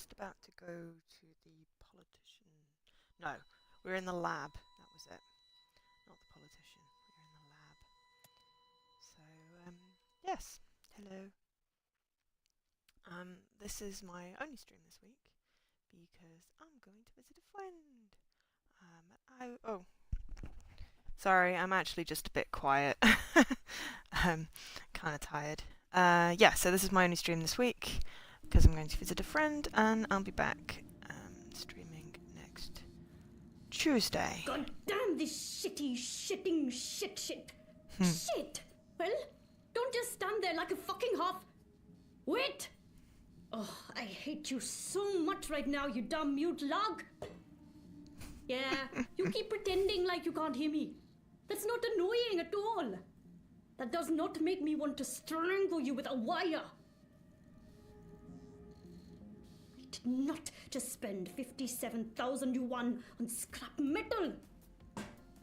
just about to go to the politician. No, we're in the lab. That was it. Not the politician. We're in the lab. So, yes. Hello. This is my only stream this week because I'm going to visit a friend. Oh, sorry, I'm actually just a bit quiet. Kind of tired. Yeah, so this is my only stream this week because I'm going to visit a friend, and I'll be back streaming next Tuesday. God damn this shitty, shitting, shit. Shit! Well, don't just stand there like a fucking half... Wait! Oh, I hate you so much right now, you dumb mute log! Yeah, you keep pretending like you can't hear me. That's not annoying at all. That does not make me want to strangle you with a wire. We did not just spend 57,000 yuan on scrap metal.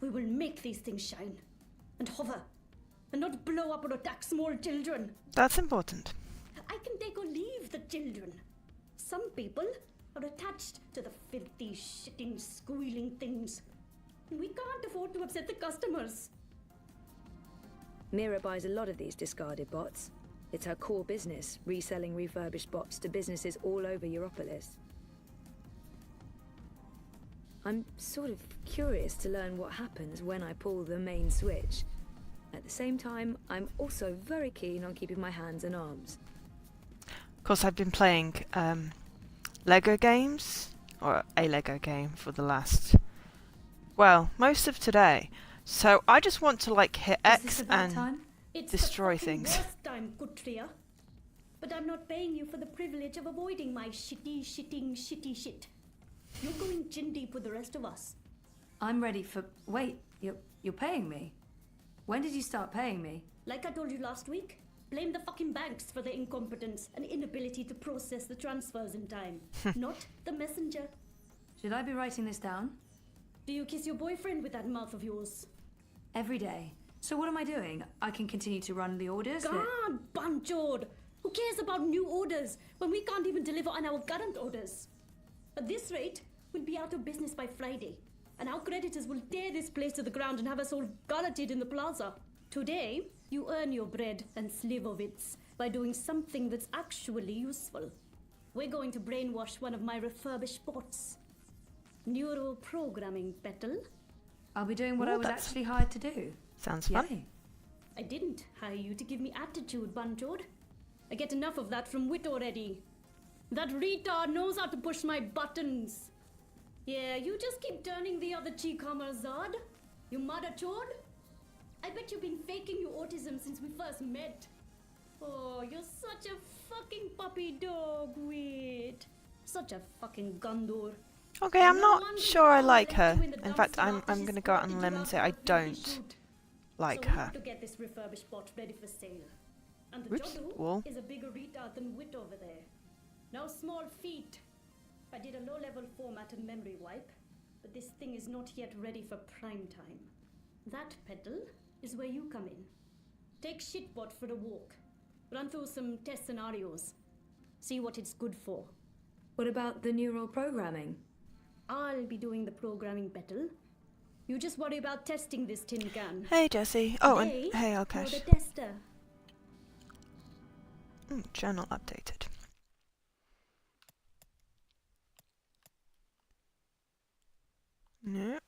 We will make these things shine and hover and not blow up or attack small children. That's important. I can take or leave the children. Some people are attached to the filthy, shitting, squealing things. We can't afford to upset the customers. Mira buys a lot of these discarded bots. It's her core business, reselling refurbished bots to businesses all over Europolis. I'm sort of curious to learn what happens when I pull the main switch. At the same time, I'm also very keen on keeping my hands and arms. Of course, I've been playing Lego games, or a Lego game, for the last, well, most of today. So I just want to like hit X and destroy things. Worst time, Kutria. But I'm not paying you for the privilege of avoiding my shitty shit. You're going chin deep with the rest of us. I'm ready for... Wait, you're paying me? When did you start paying me? Like I told you last week, blame the fucking banks for their incompetence and inability to process the transfers in time. Not the messenger. Should I be writing this down? Do you kiss your boyfriend with that mouth of yours? Every day. So what am I doing? I can continue to run the orders? God, Banchod! Who cares about new orders when we can't even deliver on our current orders? At this rate, we'll be out of business by Friday, and our creditors will tear this place to the ground and have us all gulleted in the plaza. Today, you earn your bread and slivovitz by doing something that's actually useful. We're going to brainwash one of my refurbished bots. Neural programming, Petal. I'll be doing what Ooh, I was actually hired to do. Sounds fun. Yay. I didn't hire you to give me attitude, Banchod. I get enough of that from Wit already. That retard knows how to push my buttons. Yeah, you just keep turning the other cheek, Zard. You mother chode. I bet you've been faking your autism since we first met. Oh, you're such a fucking puppy dog, Wit. Such a fucking Gondor. Okay, I'm not sure I like her. In fact, I'm going to go out on a limb and say I don't like So we her. have to get this refurbished bot ready for sale. And the Oops, Jodu wall. is a bigger retard than Wit over there. No small feat. I did a low-level format and memory wipe, but this thing is not yet ready for prime time. That, Petal, is where you come in. Take Shitbot for a walk. Run through some test scenarios. See what it's good for. What about the neural programming? I'll be doing the programming, Petal. You just worry about testing this tin can. Hey, Jesse. Oh, and Today, hey, you're Alkesh. the tester. Journal updated. No.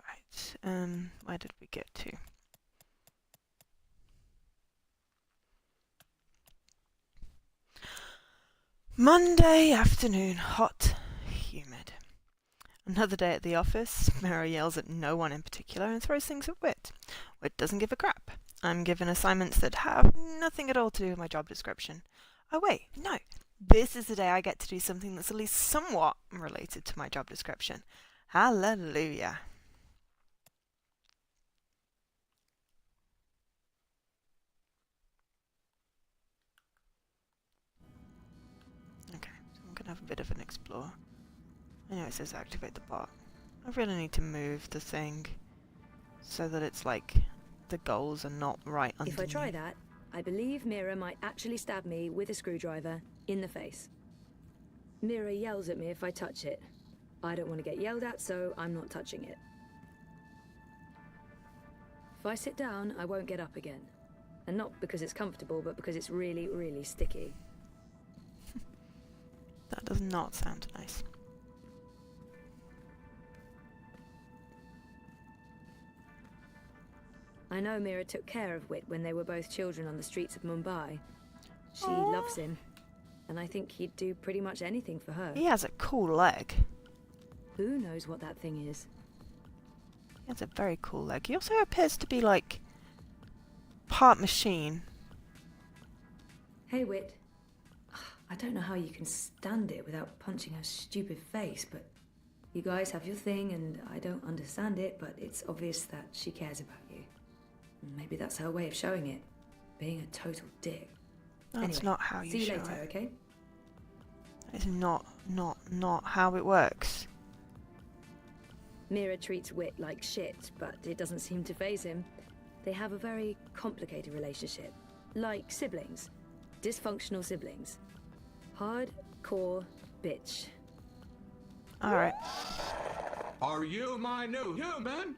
Right. Where did we get to? Monday afternoon, hot, humid. Another day at the office. Mira yells at no one in particular and throws things at Wit. Wit doesn't give a crap. I'm given assignments that have nothing at all to do with my job description. Oh wait, no. This is the day I get to do something that's at least somewhat related to my job description. Hallelujah. Okay, so I'm going to have a bit of an explore. I know it says activate the bot. I really need to move the thing so that it's like the goals are not right underneath. If I try that, I believe Mira might actually stab me with a screwdriver in the face. Mira yells at me if I touch it. I don't want to get yelled at, so I'm not touching it. If I sit down, I won't get up again. And not because it's comfortable, but because it's really, really sticky. That does not sound nice. I know Mira took care of Wit when they were both children on the streets of Mumbai. She Aww. loves him, and I think he'd do pretty much anything for her. He has a cool leg. Who knows what that thing is? He has a very cool leg. He also appears to be like part machine. Hey, Wit. I don't know how you can stand it without punching her stupid face, but you guys have your thing, and I don't understand it, but it's obvious that she cares about you. Maybe that's her way of showing it, being a total dick. That's Anyway, not how you see you show later, it. okay? It's not how it works. Mira treats Wit like shit, but it doesn't seem to faze him. They have a very complicated relationship. Like siblings. Dysfunctional siblings. Hardcore bitch. Alright. Are you my new human?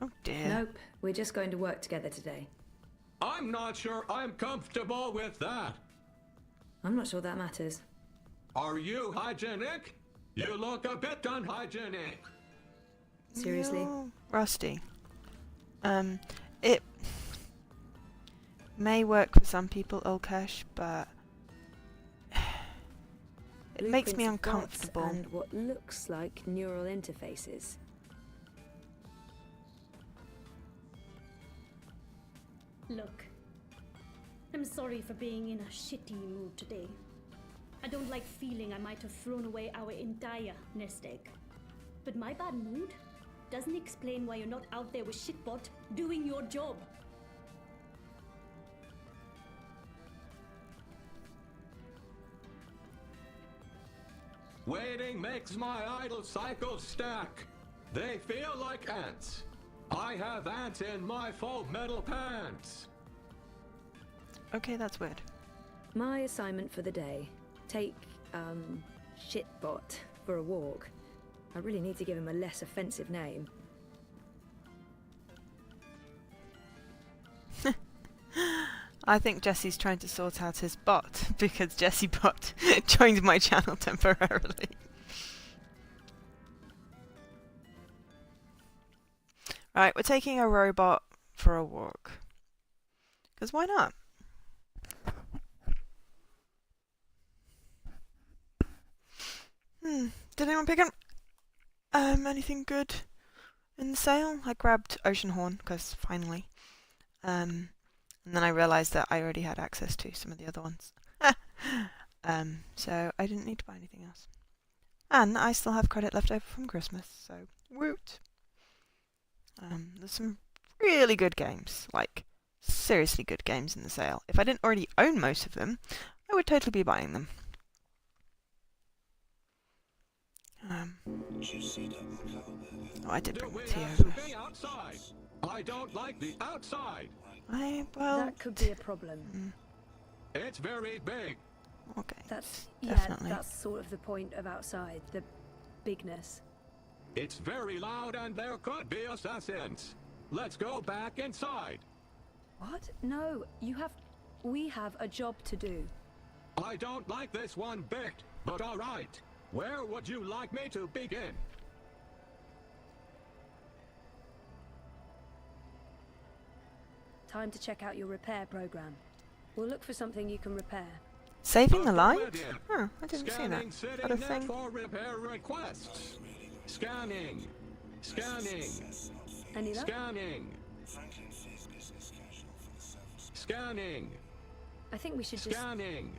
Oh dear. Nope, we're just going to work together today. I'm not sure I'm comfortable with that. I'm not sure that matters. Are you hygienic? You look a bit unhygienic. Seriously? No. Rusty. It may work for some people, Ulkesh, but it makes me Blueprints of bots uncomfortable. And what looks like neural interfaces. Look, I'm sorry for being in a shitty mood today. I don't like feeling I might have thrown away our entire nest egg. But my bad mood doesn't explain why you're not out there with shitbot doing your job. Waiting makes my idle cycles stack. They feel like ants. I have ants in my faux metal pants. Okay, that's weird. My assignment for the day. Take, Shitbot for a walk. I really need to give him a less offensive name. I think Jesse's trying to sort out his bot because Jesse Bot joined my channel temporarily. Right, we're taking a robot for a walk. Because why not? Did anyone pick up anything good in the sale? I grabbed Ocean Horn because finally. And then I realised that I already had access to some of the other ones. So I didn't need to buy anything else. And I still have credit left over from Christmas, so woot! There's some really good games, like seriously good games in the sale. If I didn't already own most of them, I would totally be buying them. Oh, I did bring the tea over. Be outside. I don't like the outside. Well, That could be a problem. It's very big. okay. That's definitely. that's sort of the point of outside, the bigness. It's very loud and there could be assassins. Let's go back inside. What? No, we have a job to do. I don't like this one bit, but all right. Where would you like me to begin? Time to check out your repair program. We'll look for something you can repair. Saving the lives? Affirmative. Huh, I didn't see that. Scanning Is city that a net thing? for repair requests. Scanning. Scanning. Any luck? Scanning. Scanning. I think we should just... Scanning.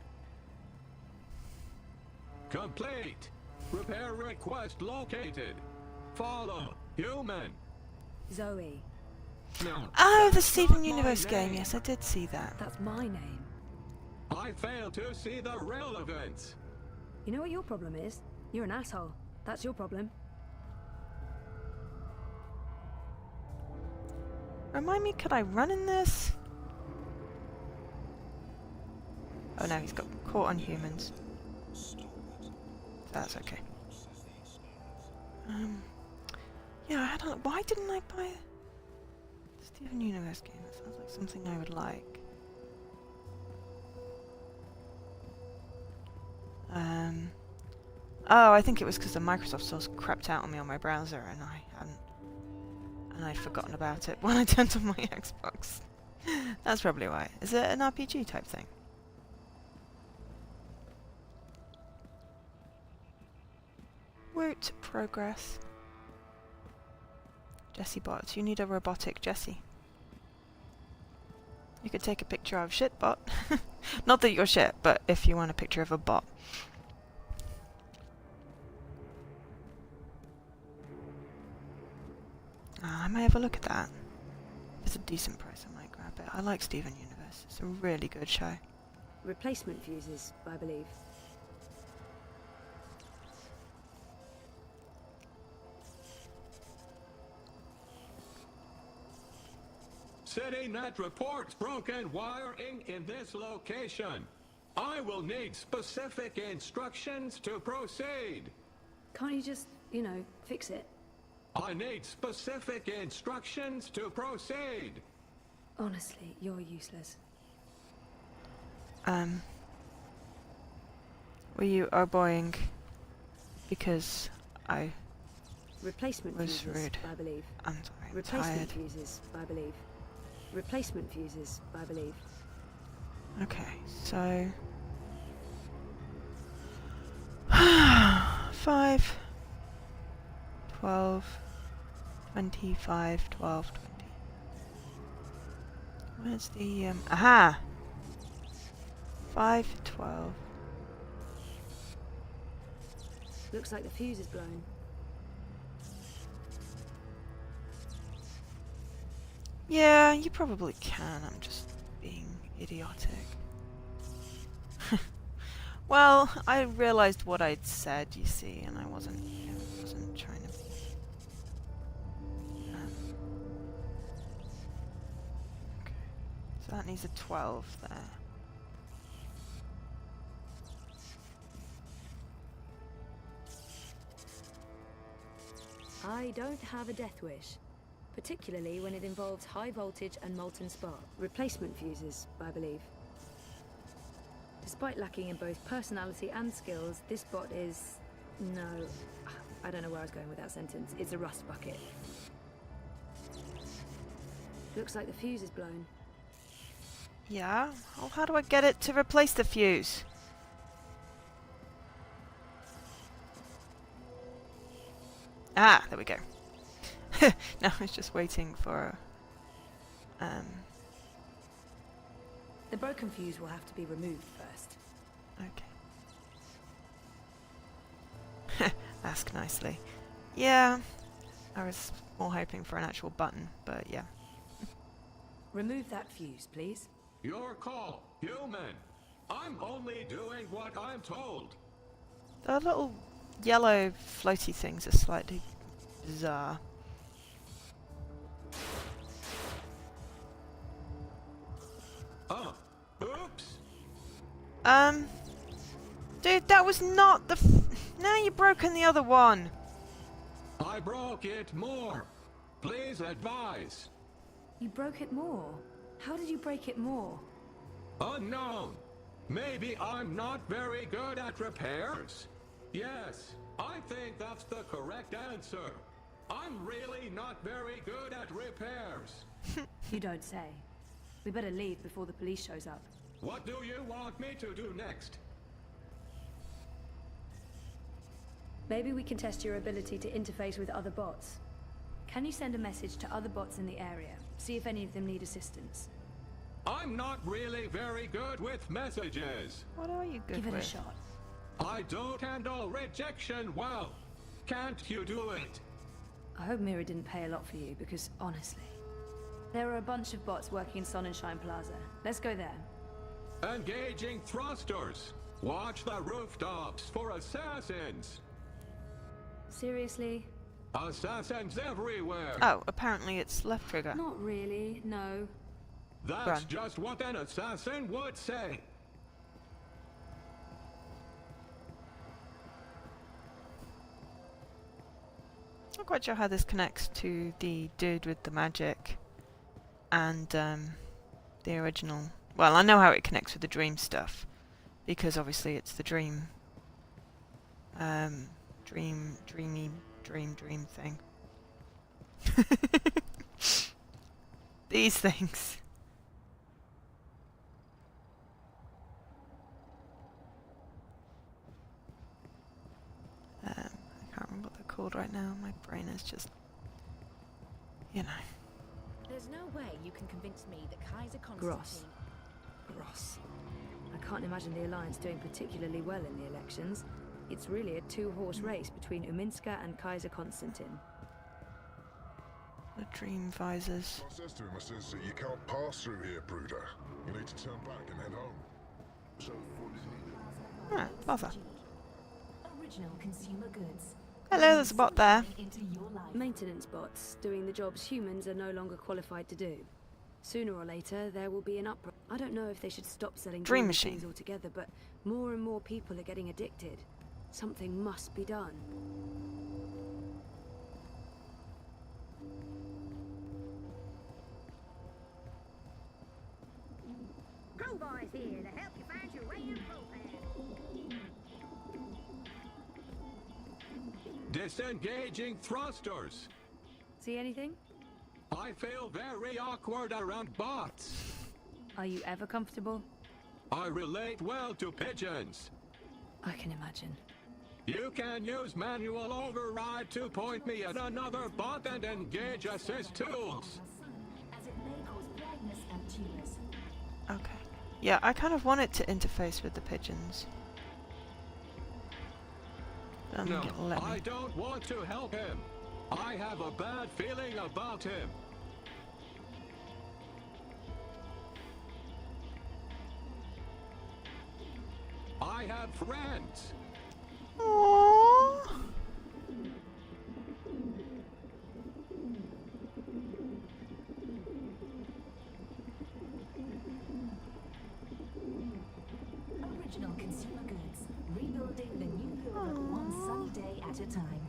Complete. Repair request located. Follow. Human. Zoe. No. Oh, the that's Steven not my Universe game. name. Yes, I did see that. That's my name. I failed to see the relevance. You know what your problem is? You're an asshole. That's your problem. Remind me, could I run in this? Oh no, he's got caught on humans. That's okay. Yeah, I don't. Why didn't I buy the Steven Universe game? That sounds like something I would like. Oh, I think it was because the Microsoft Source crept out on me on my browser, and I'd forgotten about it when I turned on my Xbox. That's probably why. Is it an RPG type thing? Woot, progress. Jessie bot, you need a robotic Jessie. You could take a picture of shit bot. Not that you're shit, but if you want a picture of a bot. I may have a look at that. If it's a decent price, I might grab it. I like Steven Universe. It's a really good show. Replacement fuses, I believe. CityNet reports broken wiring in this location. I will need specific instructions to proceed. Can't you just, you know, fix it? I need specific instructions to proceed. Honestly, you're useless. Were you oboing because I Replacement was fuses, rude? I believe. I'm sorry, I'm Replacement tired. fuses, I believe. Replacement fuses, I believe. Okay, so 5, 12, 25, 12, 20. Where's the aha! 5, 12. Looks like the fuse is blown. Yeah, you probably can. I'm just being idiotic. Well, I realized what I'd said, you see, and I wasn't trying to be. Okay, so that needs a 12 there. I don't have a death wish, particularly when it involves high voltage and molten spark. Replacement fuses, I believe. Despite lacking in both personality and skills, this bot is... no... I don't know where I was going with that sentence. It's a rust bucket. Looks like the fuse is blown. Yeah? Well, how do I get it to replace the fuse? Ah, there we go. Now I was just waiting for... The broken fuse will have to be removed first. Okay. Ask nicely. Yeah, I was more hoping for an actual button, but yeah. Remove that fuse, please. Your call, human. I'm only doing what I'm told. The little yellow floaty things are slightly bizarre. Oh, oops. Dude, that was not the now you've broken the other one. I broke it more. Please advise. You broke it more? How did you break it more? Unknown. Maybe I'm not very good at repairs. Yes, I think that's the correct answer. I'm really not very good at repairs. You don't say. We better leave before the police shows up. What do you want me to do next? Maybe we can test your ability to interface with other bots. Can you send a message to other bots in the area? See if any of them need assistance. I'm not really very good with messages. What are you good Give it with? a shot. I don't handle rejection well. Can't you do it? I hope Mira didn't pay a lot for you, because honestly... There are a bunch of bots working in Sonnenschein Plaza. Let's go there. Engaging thrusters. Watch the rooftops for assassins. Seriously? Assassins everywhere. Oh, apparently it's left trigger. Not really, no. That's Run. just what an assassin would say. Not quite sure how this connects to the dude with the magic and the original. Well, I know how it connects with the dream stuff, because obviously it's the dream dream thing. These things. I can't remember what they're called right now. My brain is just, you know. There's no way you can convince me that Kaiser Gross. Constantine... Gross. I can't imagine the Alliance doing particularly well in the elections. It's really a two-horse race between Uminska and Kaiser Constantine. The dream visors. I says to him, I says, you can't pass through here, Bruder. You need to turn back and head home. So, Ah, bother. Original consumer goods. Hello, there's a bot there. Into your life. Maintenance bots doing the jobs humans are no longer qualified to do. Sooner or later, there will be an uproar. I don't know if they should stop selling Dream dream machine. machines altogether, but more and more people are getting addicted. Something must be done. Crowbar's here to help you find your way in Propad. Disengaging thrusters. See anything? I feel very awkward around bots. Are you ever comfortable? I relate well to pigeons. I can imagine. You can use manual override to point me at another bot and engage assist tools. As it may cause blindness and tumors. Okay. Yeah, I kind of want it to interface with the pigeons. No, Let me. I don't want to help him. I have a bad feeling about him. I have friends. Aww. Original consumer goods. Rebuilding the new Europe one sunny day at a time.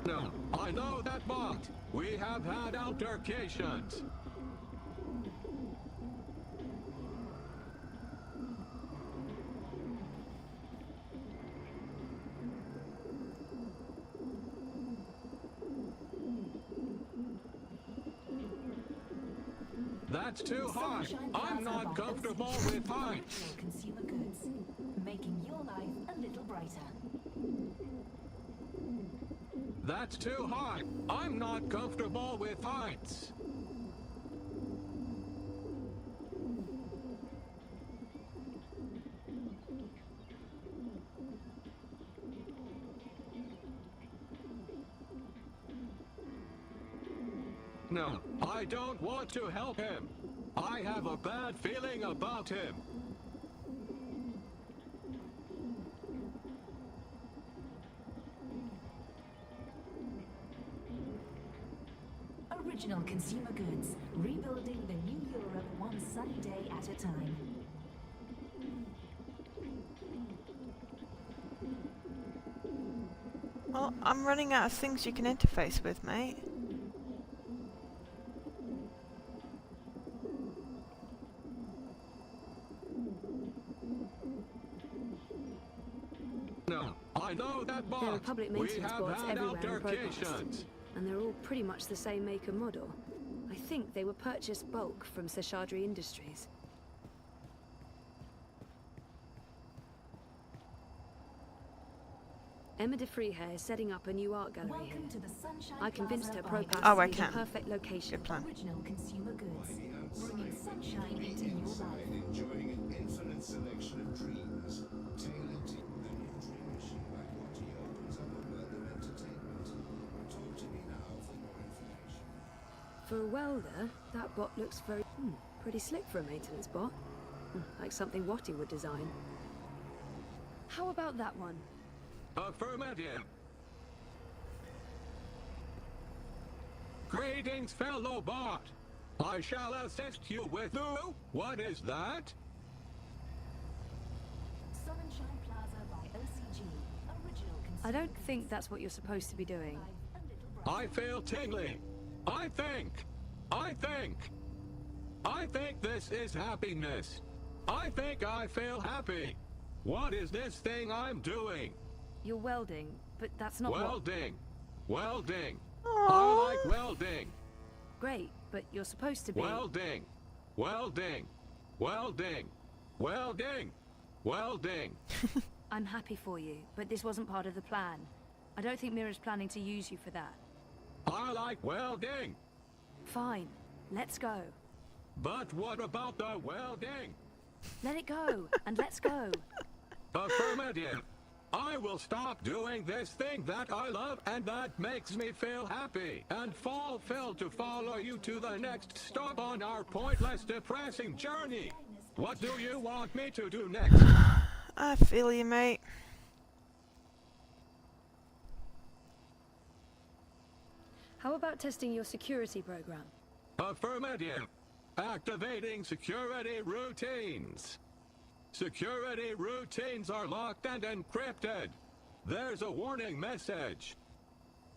No, I know that bot. We have had altercations. That's too high. I'm not comfortable with heights. Original consumer goods. Making your life a little brighter. That's too high. I'm not comfortable with heights. No, I don't want to help him. I have a bad feeling about him. Original consumer goods. Rebuilding the new Europe one sunny day at a time. Well, I'm running out of things you can interface with, mate. No, I know that bot. There are public We maintenance have bots had everywhere in Propast, altercations. and they're all pretty much the same make and model. I think they were purchased bulk from Seshadri Industries. Emma de Freehair is setting up a new art gallery here. Welcome to the Sunshine I convinced her Plaza by Propast Oh, I is the can. perfect location. Good plan. Original consumer goods. Bringing sunshine into your life. Enjoying an infinite selection of dreams, tailored to the new dream machine by Quality opens up a world of entertainment. Talk to me now for more information. For a welder, that bot looks very pretty slick for a maintenance bot. Like something Watty would design. How about that one? Affirmative. Greetings, fellow bot. I shall assist you with... What is that? Sunshine Plaza by OCG. Original I don't think that's what you're supposed to be doing. I feel tingly. I think this is happiness. I think I feel happy. What is this thing I'm doing? You're welding, but that's not what... Welding. Aww. I like welding. Great, but you're supposed to be... Welding. I'm happy for you, but this wasn't part of the plan. I don't think Mira's planning to use you for that. I like welding. Fine, let's go. But what about the welding? Let it go, and let's go. Affirmative. I will stop doing this thing that I love and that makes me feel happy and fulfilled to follow you to the next stop on our pointless, depressing journey. What do you want me to do next? I feel you, mate. How about testing your security program? Affirmative. Activating security routines. Security routines are locked and encrypted. There's a warning message.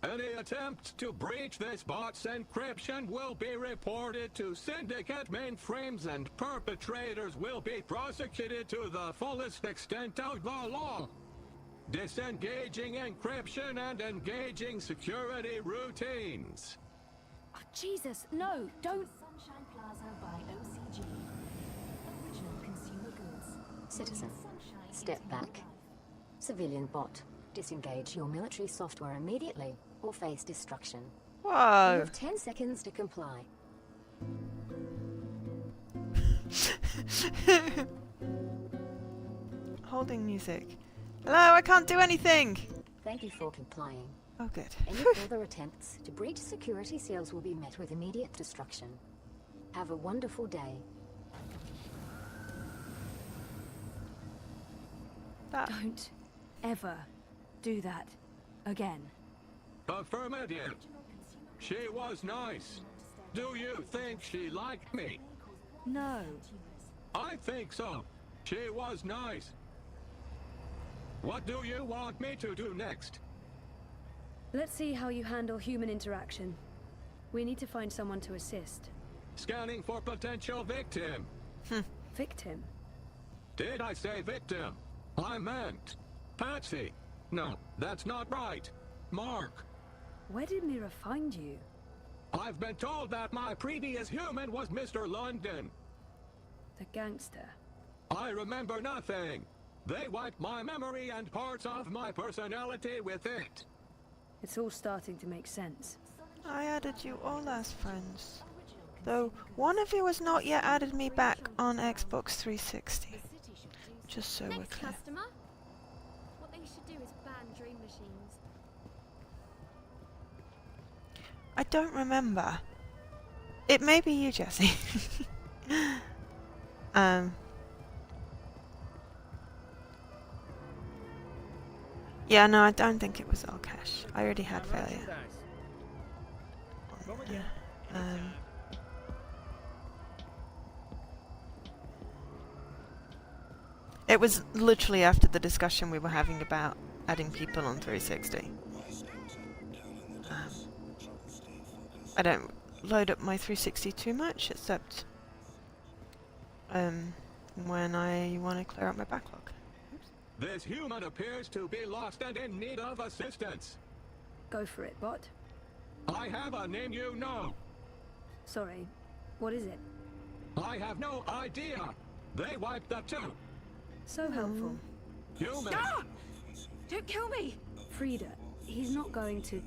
Any attempt to breach this bot's encryption will be reported to syndicate mainframes and perpetrators will be prosecuted to the fullest extent of the law. Disengaging encryption and engaging security routines. Oh, Jesus, no, don't... Sunshine Plaza by OCG. Original consumer goods. Citizen, Sunshine step is back. life. Civilian bot, disengage your military software immediately or face destruction. You Whoa. have 10 seconds to comply. Holding music. Hello, I can't do anything. Thank you for complying. Oh, good. Any further attempts to breach security seals will be met with immediate destruction. Have a wonderful day. Don't ever do that again. Affirmative. She was nice. Do you think she liked me? No. I think so. She was nice. What do you want me to do next? Let's see how you handle human interaction. We need to find someone to assist. Scanning for potential victim. Victim? Did I say victim? I meant Patsy. No, that's not right. Mark. Where did Mira find you? I've been told that my previous human was Mr. London. The gangster. I remember nothing. They wiped my memory and parts of my personality with it. It's all starting to make sense. I added you all as friends. Though one of you has not yet added me back on Xbox 360. Just so we're Next clear. customer. What they should do is ban dream machines. I don't remember. It may be you, Jesse. Yeah, no, I don't think it all cash. I already had failure. Yeah. It was literally after the discussion we were having about adding people on 360. I don't load up my 360 too much, except when I want to clear out my backlog. This human appears to be lost and in need of assistance. Go for it, bot. I have a name you know. Sorry, what is it? I have no idea. They wiped the two. So helpful. Human. Ah! Don't kill me! Frida, he's not going to...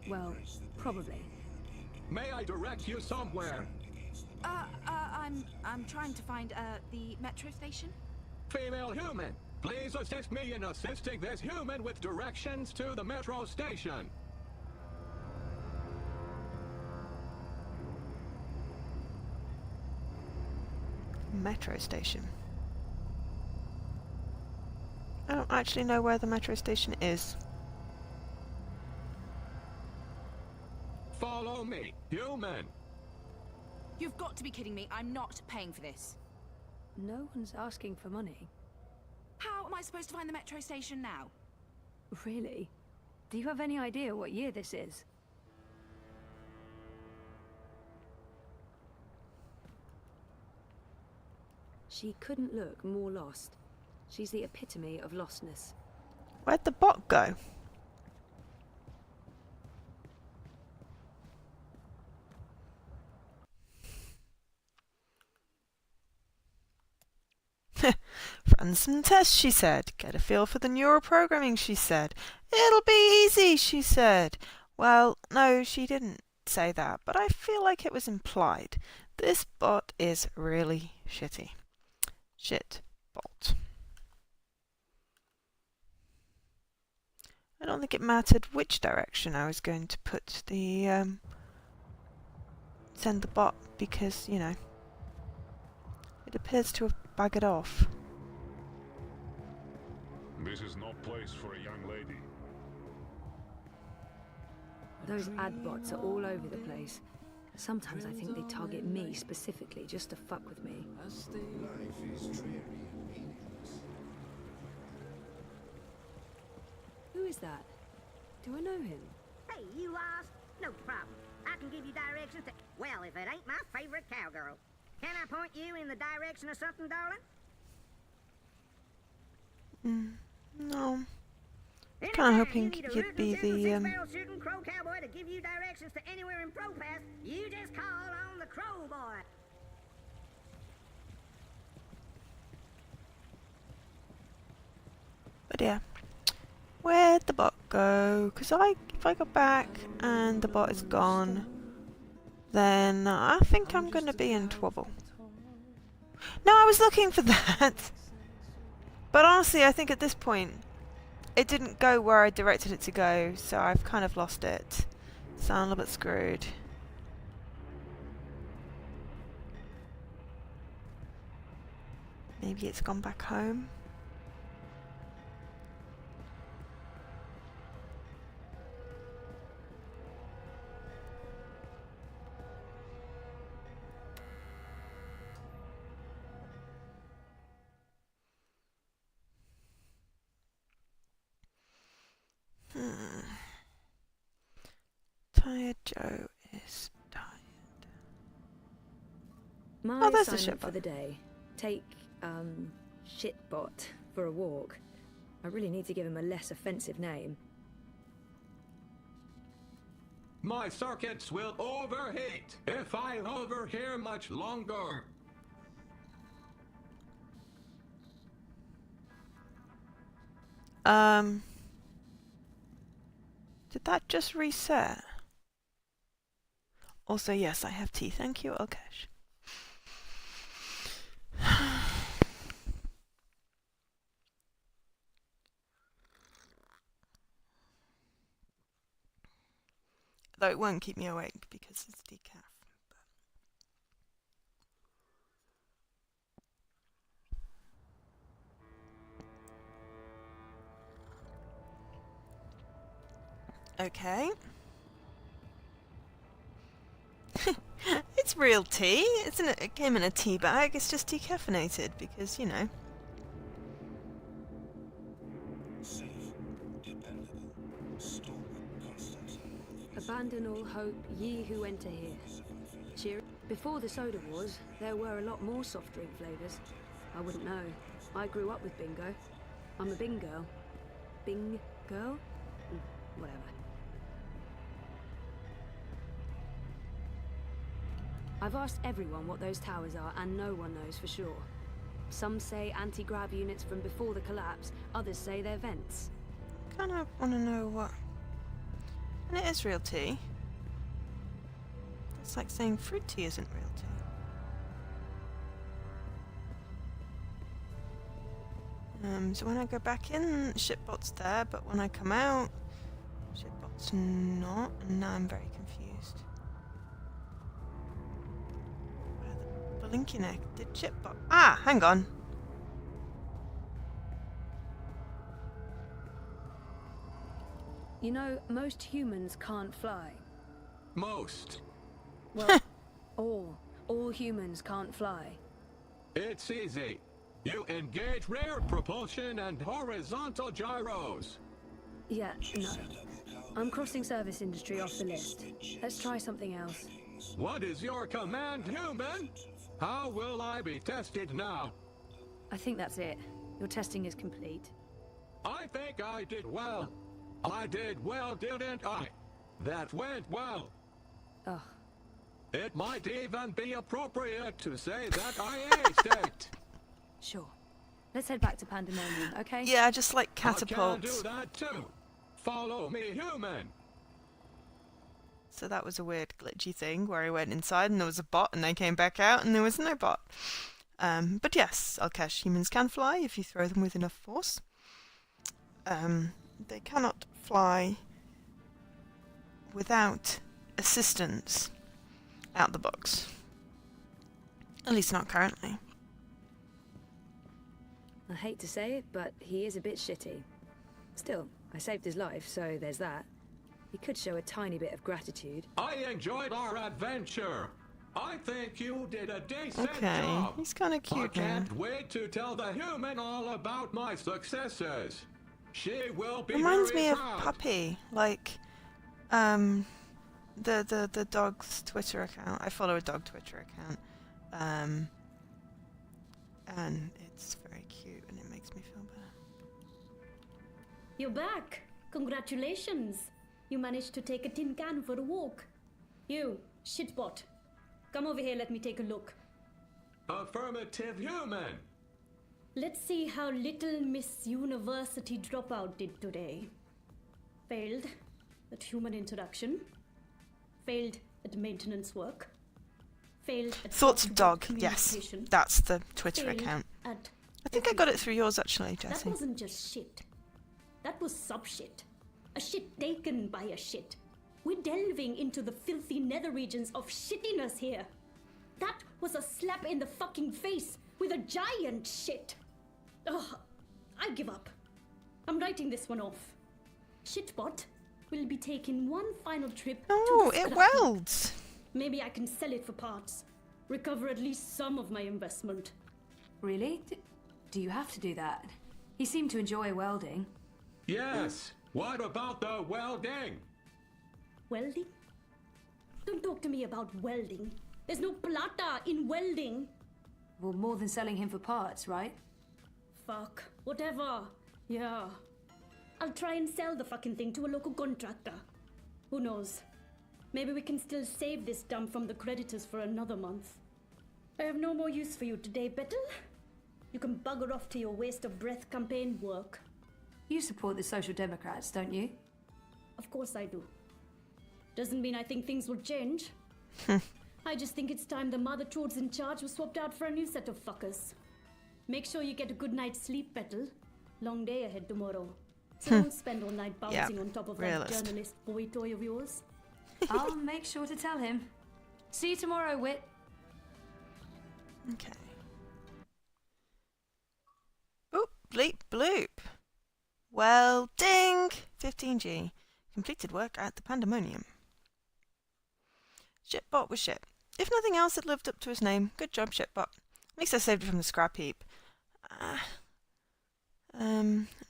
Well, probably. May I direct you somewhere? I'm trying to find, the metro station. Female human, please assist me in assisting this human with directions to the metro station. Metro station. I don't actually know where the metro station is. Follow me. crewmen. You've got to be kidding me. I'm not paying for this. No one's asking for money. How am I supposed to find the metro station now? Really? Do you have any idea what year this is? She couldn't look more lost. She's the epitome of lostness. Where'd the bot go? Run some tests, she said. Get a feel for the neural programming, she said. It'll be easy, she said. Well, no, she didn't say that, but I feel like it was implied. This bot is really shitty. Shit bot. I don't think it mattered which direction I was going to put the send the bot because, you know, it appears to have buggered off. This is no place for a young lady. Those ad bots are all over the place. Sometimes I think they target me specifically just to fuck with me. Life is dreary and meaningless. Who is that? Do I know him? Hey, you lost? No problem. I can give you directions to... Well, if it ain't my favorite cowgirl. Can I point you in the direction of something, darling? No. I was kind of hoping you'd be the shooting crow cowboy to give you directions to anywhere in ProPass. You just call on the crow boy. But yeah, where'd the bot go? Because if I go back and the bot is gone, then I think I'm going to be in trouble. No, I was looking for that. But honestly, I think at this point, it didn't go where I directed it to go, so I've kind of lost it. So I'm a little bit screwed. Maybe it's gone back home. Tired Joe is tired. My there's the assignment shitbot. for the day. Take, Shitbot for a walk. I really need to give him a less offensive name. My circuits will overheat if I hover here much longer. Did that just reset? Also, yes, I have tea. Thank you, Alkesh. Though it won't keep me awake because it's decaf. Okay. It's real tea. It came in a tea bag. It's just decaffeinated because, you know. Safe, dependable, stalwart, constant. Abandon all hope, ye who enter here. Cheer. Before the soda wars, there were a lot more soft drink flavours. I wouldn't know. I grew up with bingo. I'm a Bing girl. Bing girl? Whatever. I've asked everyone what those towers are, and no one knows for sure. Some say anti-grav units from before the collapse, others say they're vents. Kind of want to know what... And it is real tea. It's like saying fruit tea isn't real tea. So when I go back in, Shitbot's there, but when I come out, Shitbot's not, and now I'm very confused. Where the blinking egg did Shitbot? Ah, hang on. You know, most humans can't fly. Most. Well, all humans can't fly. It's easy. You engage rear propulsion and horizontal gyros. Yeah, no. I'm crossing service industry off the list. Let's try something else. What is your command, human? How will I be tested now? I think that's it. Your testing is complete. I think I did well. I did well, didn't I? That went well. Ugh. It might even be appropriate to say that I aced it. Sure. Let's head back to Pandemonium, okay? Yeah, just like I can catapults. do that too. Follow me, human. So that was a weird glitchy thing where he went inside and there was a bot and they came back out and there was no bot. But yes, I'll catch humans can fly if you throw them with enough force. They cannot fly without assistance out the box. At least not currently. I hate to say it, but he is a bit shitty. Still, I saved his life, so there's that. He could show a tiny bit of gratitude. I enjoyed our adventure. I think you did a decent Okay, job. he's kind of I cute now. can't wait to tell the human all about my successes. She will be Reminds very me of proud. Puppy, like the dog's Twitter account. I follow a dog Twitter account, and it's very cute and it makes me feel better. You're back. Congratulations. You managed to take a tin can for a walk. You, shitbot. Come over here, let me take a look. Affirmative, human. Let's see how little Miss University dropout did today. Failed at human introduction. Failed at maintenance work. Failed at Thoughts of dog, software yes. communication. That's the Twitter Failed account. at I think I got it through yours actually, That Jesse. wasn't just shit. That was sub-shit. A shit taken by a shit. We're delving into the filthy nether regions of shittiness here. That was a slap in the fucking face with a giant shit. Ugh, I give up. I'm writing this one off. Shitbot will be taking one final trip Oh, to the it scrap heap. welds. Maybe I can sell it for parts. Recover at least some of my investment. Really? Do you have to do that? He seemed to enjoy welding. Yes. What about the welding? Welding? Don't talk to me about welding. There's no plata in welding. Well, more than selling him for parts, right? Fuck. Whatever. Yeah. I'll try and sell the fucking thing to a local contractor. Who knows? Maybe we can still save this dump from the creditors for another month. I have no more use for you today, Bettel. You can bugger off to your waste of breath campaign work. You support the Social Democrats, don't you? Of course I do. Doesn't mean I think things will change. I just think it's time the mother trods in charge was swapped out for a new set of fuckers. Make sure you get a good night's sleep, Bettel. Long day ahead tomorrow. So don't spend all night bouncing on top of realist. that journalist boy toy of yours. I'll make sure to tell him. See you tomorrow, Wit. Okay. Oh, bleep bloop. Well, ding! 15G. Completed work at the Pandemonium. Shitbot was shit. If nothing else, it lived up to his name. Good job, Shitbot. At least I saved it from the scrap heap.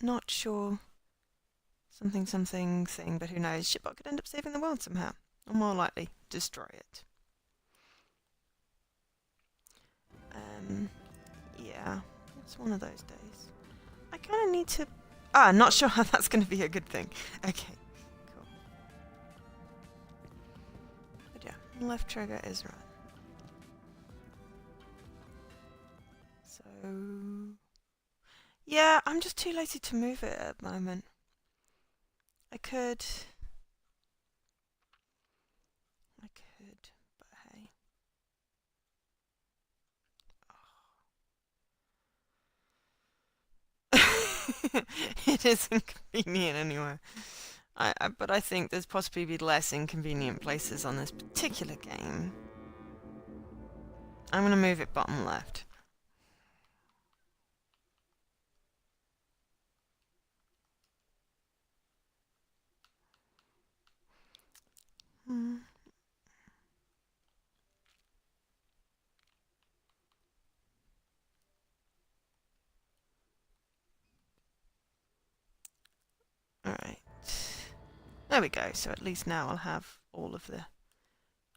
Not sure. Something thing, but who knows? Shitbot could end up saving the world somehow. Or more likely, destroy it. Yeah. It's one of those days. I kind of need to... not sure how that's going to be a good thing. Okay, cool. But yeah, left trigger is run. So... yeah, I'm just too lazy to move it at the moment. I could, but hey. It is inconvenient anyway. But I think there's possibly be less inconvenient places on this particular game. I'm going to move it bottom left. There we go. So at least now I'll have all of the...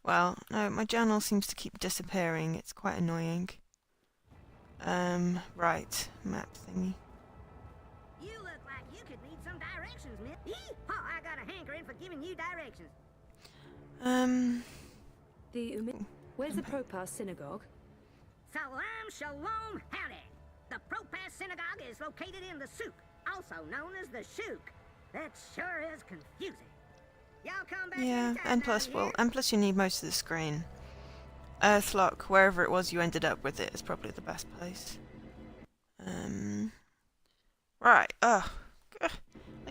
Well, no, my journal seems to keep disappearing. It's quite annoying. Right. Map thingy. You look like you could need some directions, miss. Yee-haw, I got a hankering for giving you directions. Where's the Propas synagogue? Salam shalom howdy. The Propas synagogue is located in the souk, also known as the shuk. That sure is confusing. Y'all come back Yeah, anytime and down plus, here. well, and plus you need most of the screen. Earthlock, wherever it was you ended up with it, is probably the best place. Right, I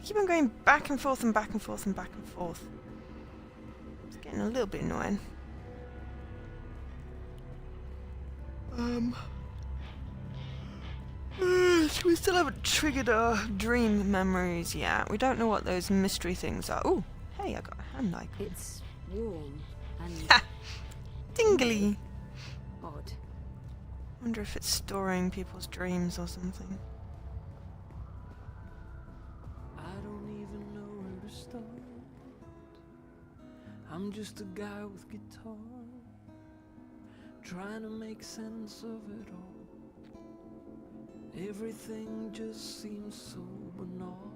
keep on going back and forth and back and forth and back and forth. It's getting a little bit annoying. We still haven't triggered our dream memories yet. We don't know what those mystery things are. Oh, hey, I got a hand icon. It's warm and Ha! Tingly! odd. Wonder if it's storing people's dreams or something. I don't even know where to start. I'm just a guy with guitar, trying to make sense of it all. Everything just seems so banal,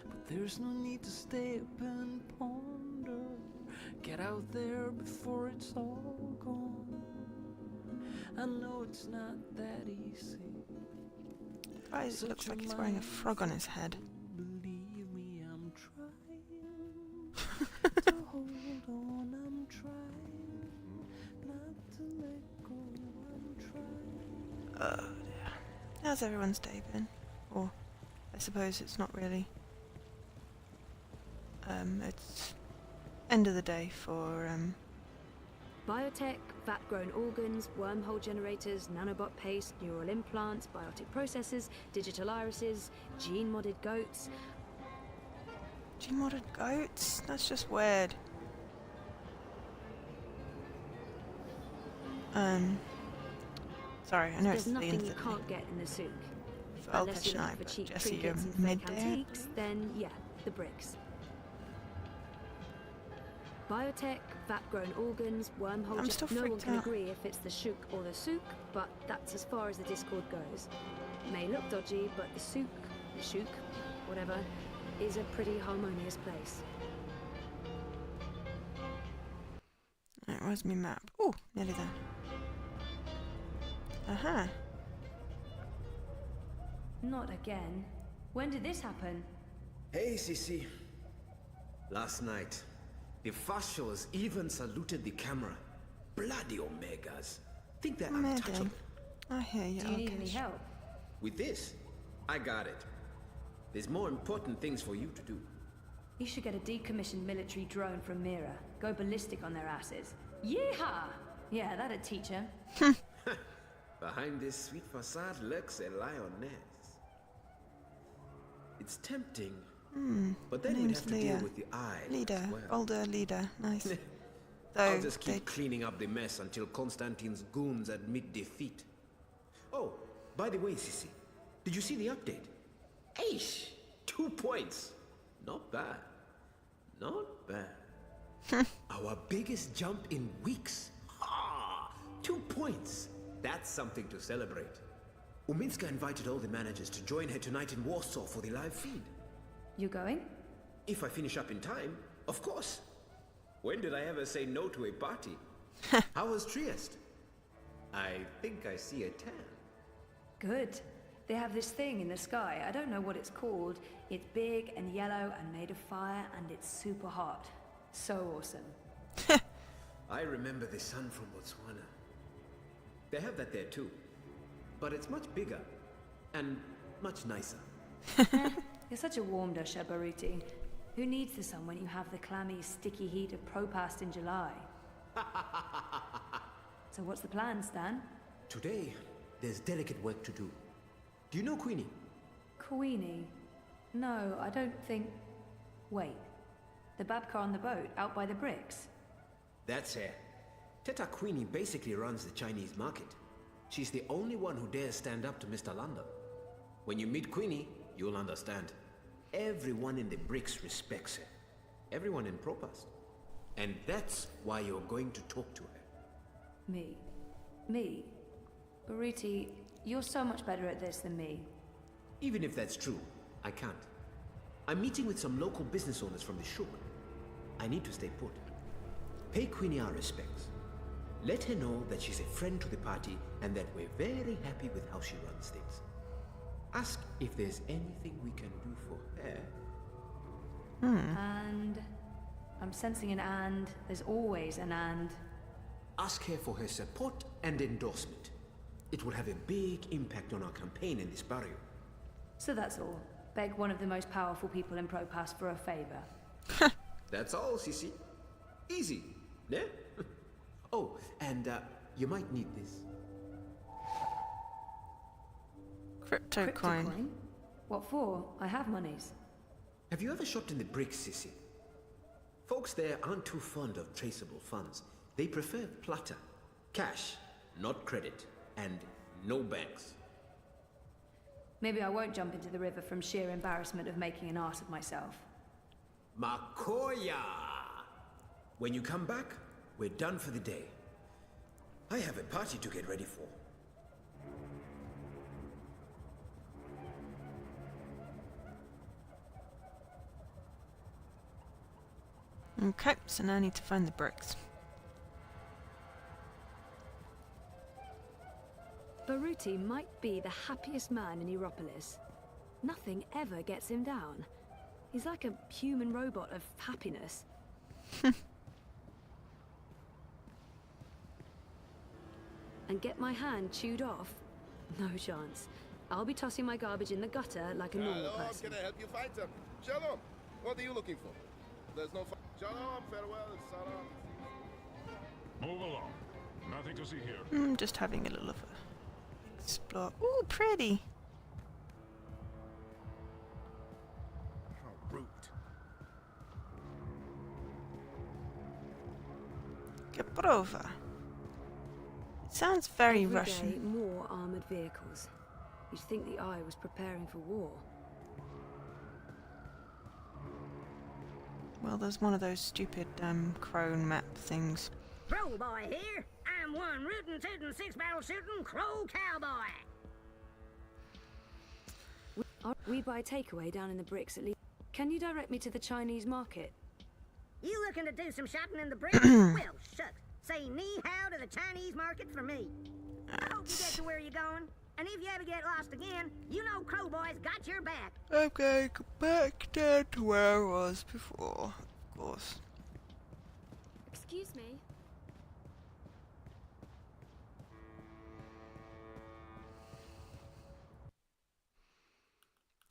but there's no need to stay up and ponder. Get out there before it's all gone. I know it's not that easy. Guy looks like he's wearing a frog on his head. Believe me, I'm trying to hold on. I'm trying not to let go. I'm trying. Oh dear. How's everyone's day been? Or, I suppose it's not really. It's end of the day for, Biotech, vat-grown organs, wormhole generators, nanobot paste, neural implants, biotic processors, digital irises, gene-modded goats. Gene-modded goats? That's just weird. Sorry, I know it's There's the end nothing of you the can't get in the souk. So I'll Unless catch you're an looking eye, for cheap Jesse, you're trinkets and fake midday. antiques, then yeah, the bricks. Biotech, vat-grown organs, wormhole... I'm still no one freaked can out. agree if it's the shuk or the souk, but that's as far as the Discord goes. May look dodgy, but the souk, the shuk, whatever, is a pretty harmonious place. Right, where's my map? Oh, nearly there. Aha. Not again. When did this happen? Hey, Sissy. Last night, the fascios even saluted the camera. Bloody Omegas. Think they're untouchable. I hear you. Do you need any help? With this, I got it. There's more important things for you to do. You should get a decommissioned military drone from Mira. Go ballistic on their asses. Yeehaw! Yeah, that'd teach him. Behind this sweet facade lurks a lioness. It's tempting, but then we'd Name's have to Leah. deal with the eye. Leader, as well. older leader, nice. I'll Though just keep cleaning up the mess until Constantine's goons admit defeat. Oh, by the way, Sissy, did you see the update? Aish! 2 points. Not bad. Not bad. Our biggest jump in weeks. 2 points. That's something to celebrate. Uminska invited all the managers to join her tonight in Warsaw for the live feed. You going? If I finish up in time, of course. When did I ever say no to a party? How was Trieste? I think I see a tan. Good. They have this thing in the sky. I don't know what it's called. It's big and yellow and made of fire, and it's super hot. So awesome. I remember the sun from Botswana. They have that there too. But it's much bigger and much nicer. You're such a warm dosha, Baruti. Who needs the sun when you have the clammy, sticky heat of Propast in July? So what's the plan, Stan? Today, there's delicate work to do. Do you know Queenie? Queenie? No, I don't think... Wait. The Babka on the boat, out by the bricks? That's her. Teta Queenie basically runs the Chinese market. She's the only one who dares stand up to Mr. London. When you meet Queenie, you'll understand. Everyone in the bricks respects her. everyone in Propast. And that's why you're going to talk to her. Me? Me? Baruti, you're so much better at this than me. Even if that's true, I can't. I'm meeting with some local business owners from the Shuk. I need to stay put. Pay Queenie our respects. Let her know that she's a friend to the party and that we're very happy with how she runs things. Ask if there's anything we can do for her. And... I'm sensing an and. There's always an and. Ask her for her support and endorsement. It will have a big impact on our campaign in this barrio. So that's all. Beg one of the most powerful people in Propass for a favor. That's all, Sissy. Easy, yeah? Oh, and you might need this. Crypto coin. What for? I have monies. Have you ever shopped in the bricks, Sissy? Folks there aren't too fond of traceable funds. They prefer plata. Cash, not credit. And no banks. Maybe I won't jump into the river from sheer embarrassment of making an ass of myself. Makoya! When you come back, we're done for the day. I have a party to get ready for. Okay, so now I need to find the bricks. Baruti might be the happiest man in Europolis. Nothing ever gets him down. He's like a human robot of happiness. And get my hand chewed off? No chance. I'll be tossing my garbage in the gutter like a normal person. Can I help you find them? Shalom. What are you looking for? There's no Shalom, farewell, Sarah. Move along. Nothing to see here. Just having a little of a explore. Ooh, pretty. How rude. Gabrova. It sounds very Every Russian. day, more armored vehicles. You'd think the Eye was preparing for war. Well, there's one of those stupid crone map things. Crow boy here. I'm one rootin' tootin' six barrel shootin' crow cowboy. We buy takeaway down in the bricks at least. Can you direct me to the Chinese market? You looking to do some shopping in the bricks? Well, shucks. Say ni-hao to the Chinese market for me. I hope you get to where you're going. And if you ever get lost again, you know Crow Boy's got your back. I'm going back down to where I was before, of course. Excuse me.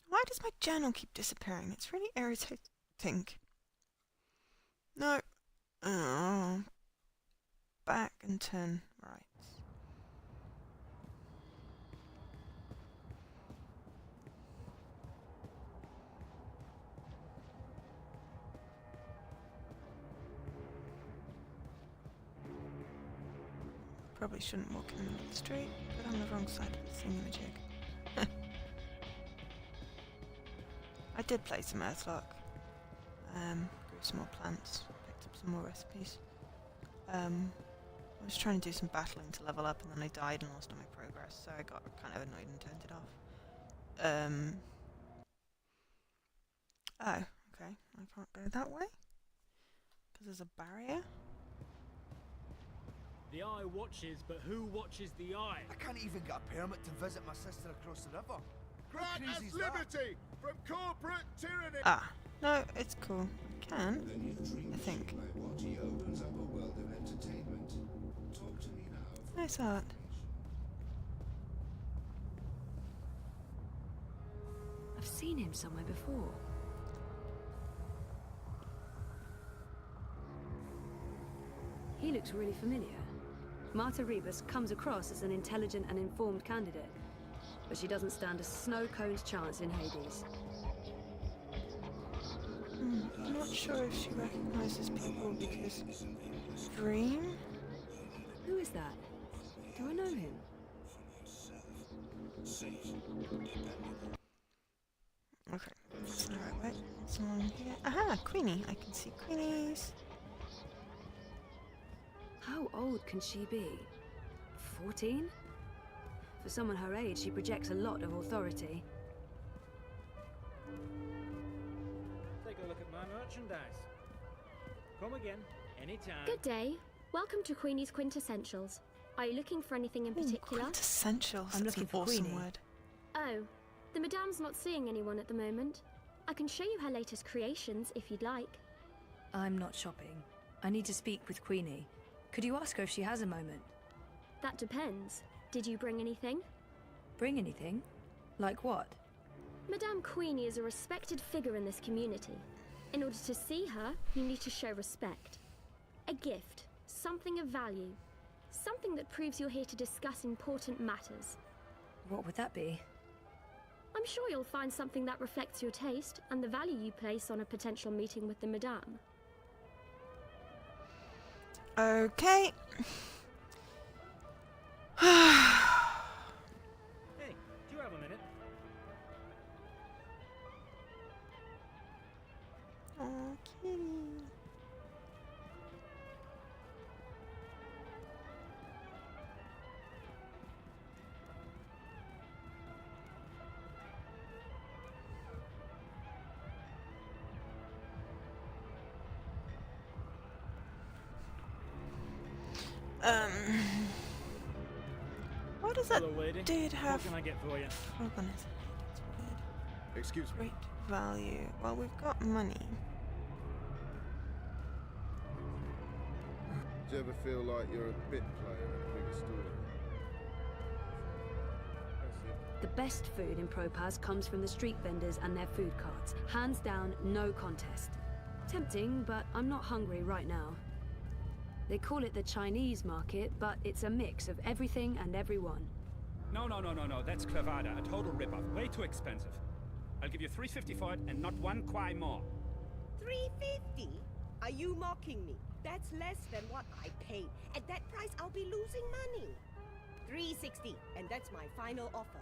Why does my journal keep disappearing? It's really irritating. No. Oh. Back and turn right. Probably shouldn't walk in the middle of the street, but I'm on the wrong side of the thingamajig. I did play some Earthlock. Grew some more plants, picked up some more recipes. I was trying to do some battling to level up, and then I died and lost all my progress, so I got kind of annoyed and turned it off. Oh, okay. I can't go that way? Because there's a barrier? The Eye watches, but who watches the Eye? I can't even get a permit to visit my sister across the river. Grant us liberty from corporate tyranny. Ah, no, it's cool. I can, I think. Nice art. I've seen him somewhere before. He looks really familiar. Marta Rebus comes across as an intelligent and informed candidate, but she doesn't stand a snow cone's chance in Hades. I'm not sure if she recognises people because... Dream? Who is that? Do I know him? Okay, that's the right way. What's on here? Aha, Queenie. I can see Queenies. How old can she be? 14? For someone her age, she projects a lot of authority. Take a look at my merchandise. Come again, anytime. Good day. Welcome to Queenie's Quintessentials. Are you looking for anything in particular? Quintessentials. I'm That's looking an for awesome Queenie. word. Oh, the Madame's not seeing anyone at the moment. I can show you her latest creations if you'd like. I'm not shopping. I need to speak with Queenie. Could you ask her if she has a moment? That depends. Did you bring anything? Bring anything? Like what? Madame Queenie is a respected figure in this community. In order to see her, you need to show respect. A gift, something of value, something that proves you're here to discuss important matters. What would that be? I'm sure you'll find something that reflects your taste and the value you place on a potential meeting with the Madame. Okay. Hey, do you have a minute? Okay. Why does that Hello, lady. dude have What can I get for you? frog on his head? It's weird. Excuse me. Great value. Well, we've got money. Do you ever feel like you're a bit player in a bigger story? That's it. The best food in Propaz comes from the street vendors and their food carts. Hands down, no contest. Tempting, but I'm not hungry right now. They call it the Chinese market, but it's a mix of everything and everyone. No, that's clavada, a total rip-off, way too expensive. I'll give you $3.50 for it and not one kwai more. $3.50? Are you mocking me? That's less than what I paid. At that price, I'll be losing money. $3.60, and that's my final offer.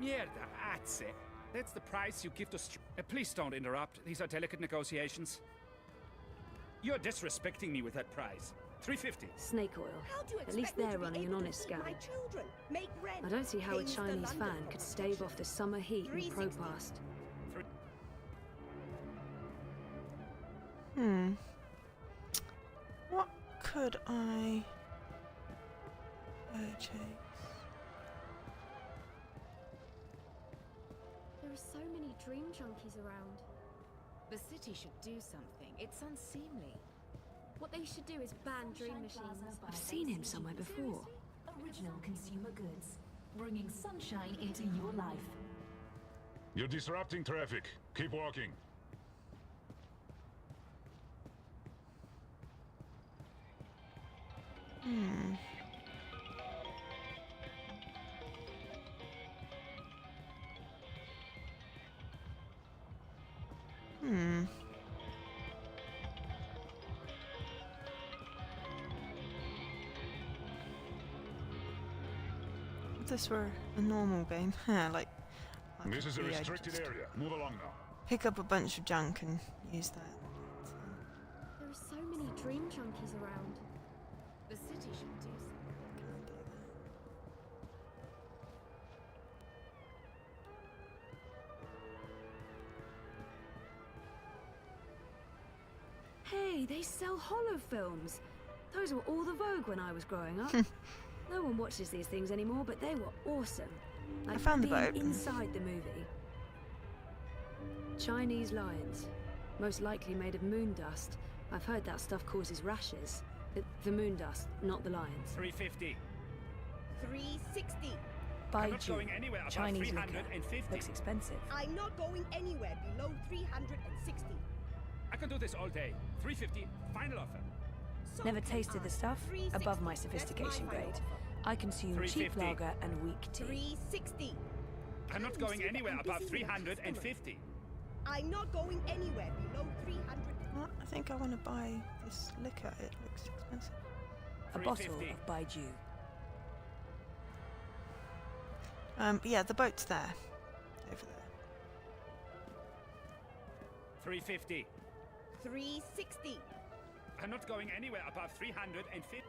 Mierda, that's it. That's the price you give to please don't interrupt. These are delicate negotiations. You're disrespecting me with that price. $3.50. Snake oil. How do you At least expect me they're to be running an able to honest feed scam. my children, make rent, I don't see how a pay Mr. Chinese London fan for could stave off the summer heat in $3.60. Propast. What could I purchase? There are so many dream junkies around. The city should do something. It's unseemly. What they should do is ban dream machines. I've seen him somewhere before. Original consumer goods, bringing sunshine into your life. You're disrupting traffic. Keep walking. If this were a normal game, like This is a yeah, restricted just area. Move along now. pick up a bunch of junk and use that. There are so many dream junkies around. The city should do something. Hey, they sell hollow films. Those were all the vogue when I was growing up. No one watches these things anymore, but they were awesome. Like found the being boat. inside the movie. Chinese lions, most likely made of moon dust. I've heard that stuff causes rashes. The moon dust, not the lions. $3.50. $3.60. By I'm not going anywhere above Chinese liquor. $350. Looks expensive. I'm not going anywhere below $360. I can do this all day. $3.50, final offer. So Never can tasted I. the stuff above my $3.60. sophistication That's my final grade. offer. I consume cheap $3.50. lager and weak tea. $3.60. I'm not You going see that anywhere I'm above busy with a customer. $350. I'm not going anywhere below 300. What? I think I want to buy this liquor. It looks expensive. A bottle $3.50. of Baiju. But yeah, the boat's there. Over 350. 360. I'm not going anywhere above 350.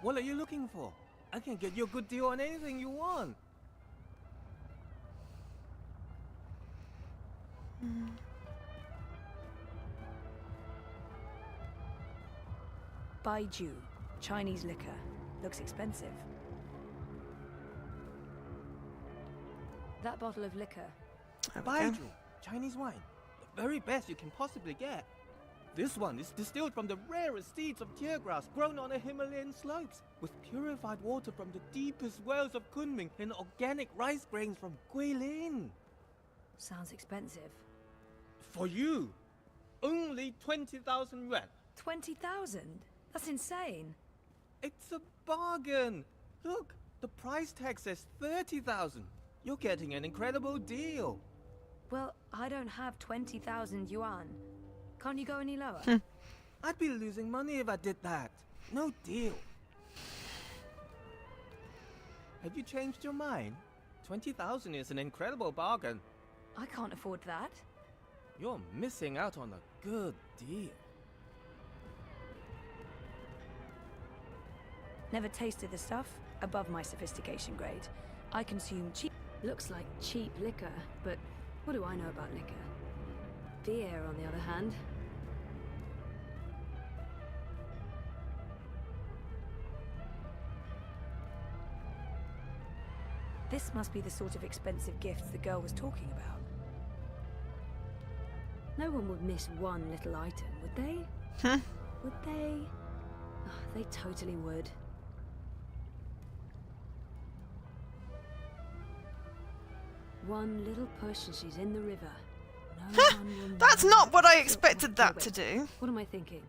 What are you looking for? I can get you a good deal on anything you want. Baiju, Chinese liquor. Looks expensive. That bottle of liquor. Baiju, Chinese wine. The very best you can possibly get. This one is distilled from the rarest seeds of tear grass grown on the Himalayan slopes, with purified water from the deepest wells of Kunming and organic rice grains from Guilin. Sounds expensive. For you, only 20,000 yuan. 20,000? That's insane. It's a bargain. Look, the price tag says 30,000. You're getting an incredible deal. Well, I don't have 20,000 yuan. Can't you go any lower? I'd be losing money if I did that. No deal. Have you changed your mind? 20,000 is an incredible bargain. I can't afford that. You're missing out on a good deal. Never tasted the stuff. Above my sophistication grade. I consume cheap... Looks like cheap liquor, but what do I know about liquor? Beer, on the other hand. This must be the sort of expensive gifts the girl was talking about. No one would miss one little item, would they? Would they? Oh, they totally would. One little push and she's in the river. No one will That's know. not what I expected that to do. What am I thinking?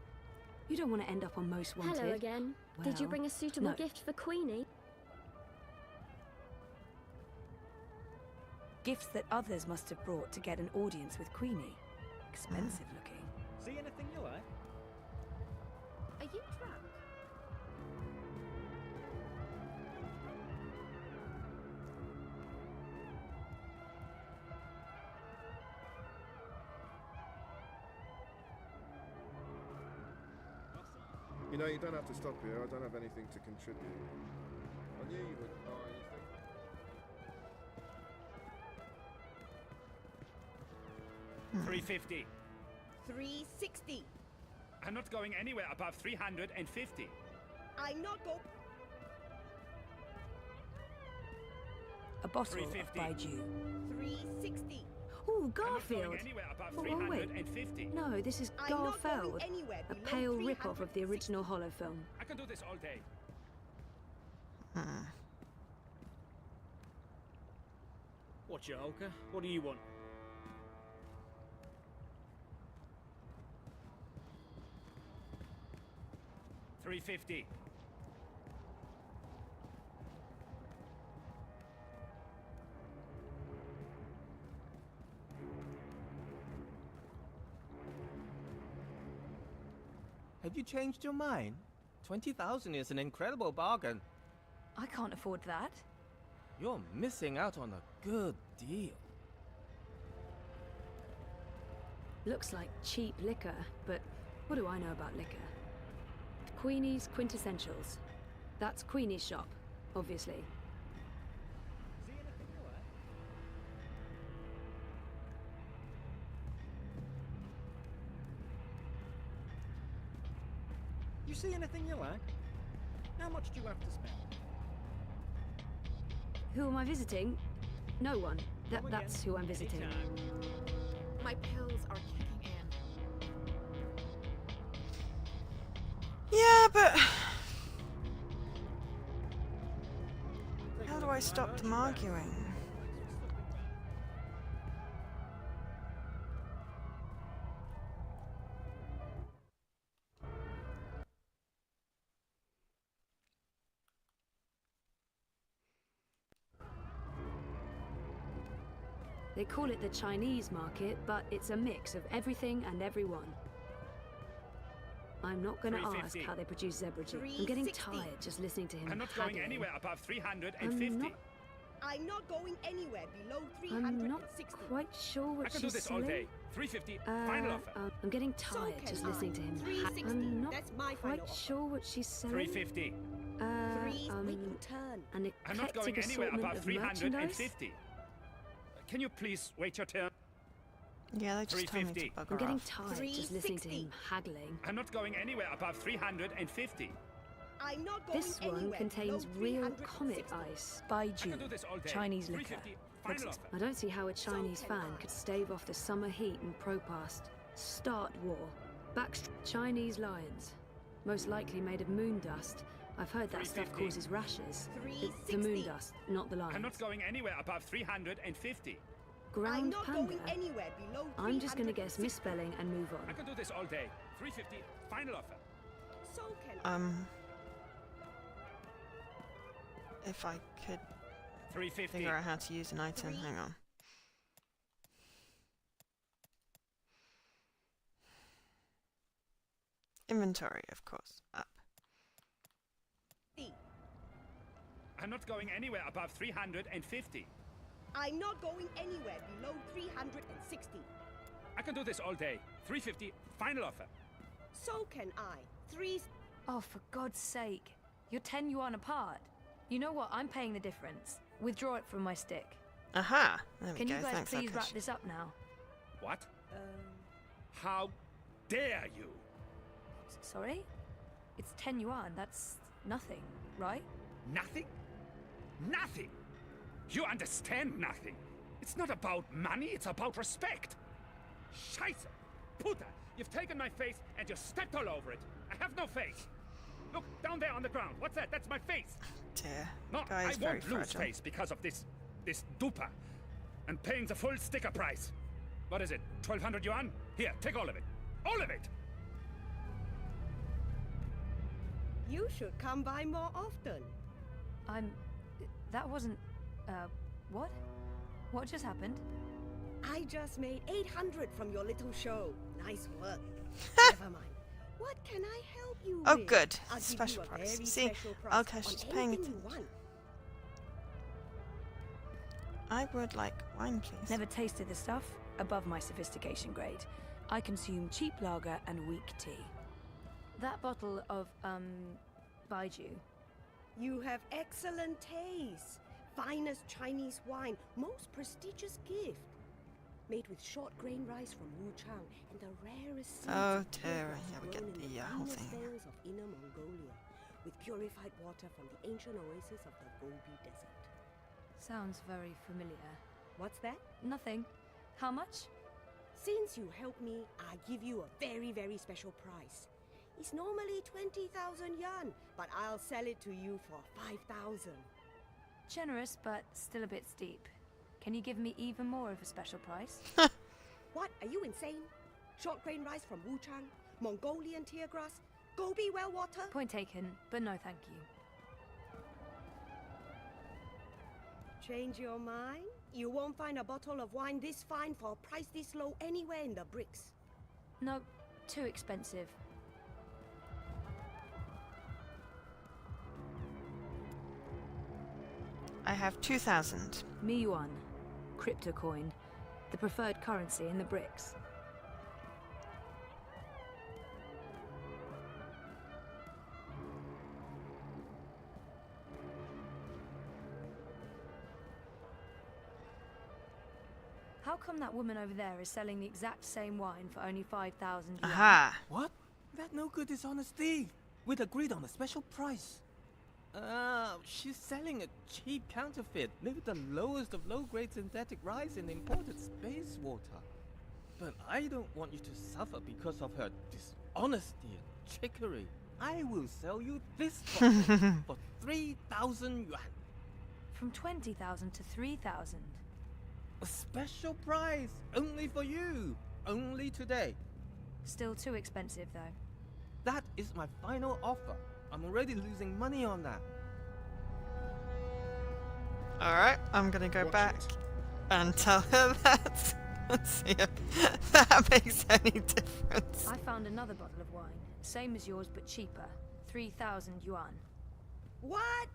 You don't want to end up on Most Wanted. Hello again. Did you Well, bring a suitable no. gift for Queenie? Gifts that others must have brought to get an audience with Queenie. Expensive looking. See anything you like? Are you drunk? You know, you don't have to stop here. I don't have anything to contribute. I knew you wouldn't buy anything. 350. 360. I'm not going anywhere above 350. I'm not go. A bottle of 350. Baiju. 360. Ooh, I'm not Garfield! going anywhere above Oh, wait. 350. No, this is I'm not going Garfield. anywhere A below pale rip-off of the 360. original Hollow film. I can do this all day. Watch it, Holker. What do you want? $350. Have you changed your mind? 20,000 is an incredible bargain. I can't afford that. You're missing out on a good deal. Looks like cheap liquor, but what do I know about liquor? Queenie's Quintessentials. That's Queenie's shop, obviously. See anything you like? You see anything you like? How much do you have to spend? Who am I visiting? No one. Come That's again. who I'm visiting. Anytime. My pills are kicking in. Yeah, but how do I stop them arguing? They call it the Chinese market, but it's a mix of everything and everyone. I'm not going to ask how they produce zebra tea. I'm getting tired just listening to him. I'm not going haggling. anywhere above 350. I'm not going anywhere below I'm not 360. quite sure what I can she's do this all selling. day. 350, final offer. I'm getting tired just listening to him. 360. I'm not That's my quite final offer. sure what she's selling. 350. Wait your turn. An I'm not going eclectic anywhere assortment above of merchandise. 350. Can you please wait your turn? Yeah, they just told me to 350. bugger I'm getting off. tired just listening to him haggling. I'm not going anywhere above 350. I'm not going This one anywhere contains below real 360. comet ice, I Baiju, can do this all day. Chinese liquor. 350, But final offer. I don't see how a Chinese fan could stave off the summer heat and propast. Start war. Backstreet Chinese lions. Most likely made of moon dust. I've heard that stuff 350. causes rashes. The 360. moon dust, not the lions. I'm not going anywhere above 350. I'm Ground not panda. going anywhere below 360. I'm just going to guess misspelling and move I on. can do this all day. 350, final offer. So can If I could 350. figure out how to use an item, hang on. Inventory, of course, up. I'm not going anywhere above 350. I'm not going anywhere below 360. I can do this all day. 350, final offer. So can I. 3. Oh, for God's sake. You're 10 yuan apart. You know what? I'm paying the difference. Withdraw it from my stick. Aha! There we Can go, you guys thanks, please Akash. wrap this up now? What? How dare you? Sorry? It's 10 yuan. That's nothing, right? Nothing? Nothing! You understand nothing. It's not about money, it's about respect. Scheiße! Puta! You've taken my face and you stepped all over it. I have no face. Look, down there on the ground. What's that? That's my face. Dear, No, guy I is very won't lose fragile. face because of this duper. And paying the full sticker price. What is it? 1,200 yuan? Here, take all of it. All of it! You should come by more often. That wasn't. What? What just happened? I just made 800 from your little show. Nice work. Never mind. What can I help you Oh, with? good. I'll give Special you a price. very See, special price Akash on is paying anything you attention. want. I would like wine, please. Never tasted the stuff. Above my sophistication grade. I consume cheap lager and weak tea. That bottle of, Baiju. You have excellent taste. Finest Chinese wine. Most prestigious gift. Made with short grain rice from Wuchang and the rarest seeds Oh of dear, grass yeah, we grown get in the whole finest thing. vales of Inner Mongolia, with purified water from the ancient oasis of the Gobi Desert. Sounds very familiar. What's that? Nothing. How much? Since you helped me, I give you a very, very special price. It's normally 20,000 yuan, but I'll sell it to you for 5,000. Generous, but still a bit steep. Can you give me even more of a special price? What? Are you insane? Short grain rice from Wuchang, Mongolian tear grass, Gobi well water? Point taken, but no thank you. Change your mind? You won't find a bottle of wine this fine for a price this low anywhere in the bricks. No, too expensive. I have 2,000. Miyuan, crypto coin, the preferred currency in the bricks. How come that woman over there is selling the exact same wine for only 5,000 yuan? Aha! What? That no good dishonest thief. We'd agreed on a special price. She's selling a cheap counterfeit made with the lowest of low-grade synthetic rice and imported space water. But I don't want you to suffer because of her dishonesty and trickery. I will sell you this bottle for 3,000 yuan. From 20,000 to 3,000. A special price, only for you, only today. Still too expensive, though. That is my final offer. I'm already losing money on that. Alright, I'm gonna go Watch back it. and tell her that. Let's see if that makes any difference. I found another bottle of wine, same as yours but cheaper, 3,000 yuan. What?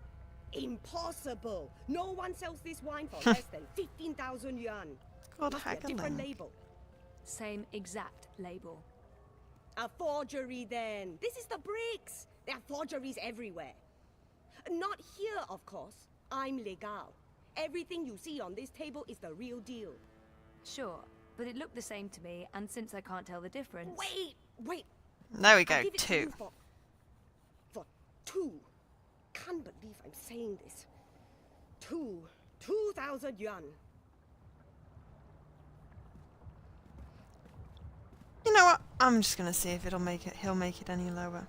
Impossible! No one sells this wine for less than 15,000 yuan. God, Must be a different haggling. label. Same exact label. A forgery then. This is the bricks. There are forgeries everywhere. Not here, of course. I'm legal. Everything you see on this table is the real deal. Sure, but it looked the same to me, and since I can't tell the difference... Wait. There we go, I'll give it to 2. you for 2. Can't believe I'm saying this. 2,000 yuan. You know what? I'm just gonna see if he'll make it any lower.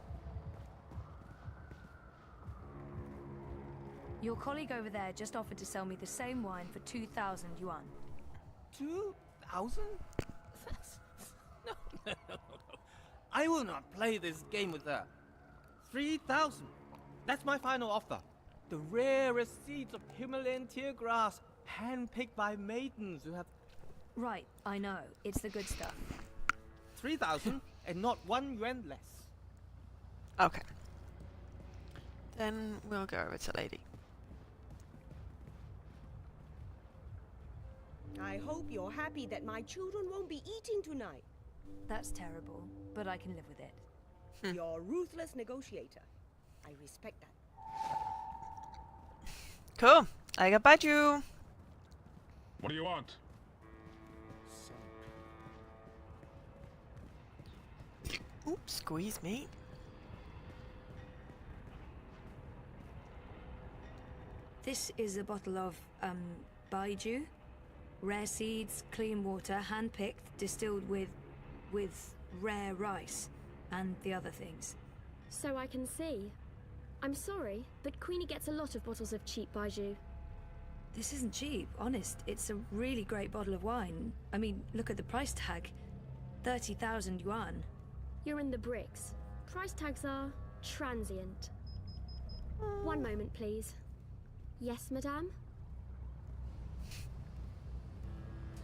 Your colleague over there just offered to sell me the same wine for 2,000 yuan. 2,000? No. I will not play this game with her. 3,000. That's my final offer. The rarest seeds of Himalayan tear grass, handpicked by maidens who have... Right, I know. It's the good stuff. 3,000 and not 1 yuan less. Okay. Then we'll go over to Lady. I hope you're happy that my children won't be eating tonight. That's terrible, but I can live with it. You're a ruthless negotiator. I respect that. Cool. I got baju. What do you want? Oops, squeeze me. This is a bottle of, baiju. Rare seeds, clean water, hand-picked, distilled with rare rice, and the other things. So I can see. I'm sorry, but Queenie gets a lot of bottles of cheap baijiu. This isn't cheap, honest. It's a really great bottle of wine. I mean, look at the price tag. 30,000 yuan. You're in the bricks. Price tags are transient. One moment, please. Yes, madame?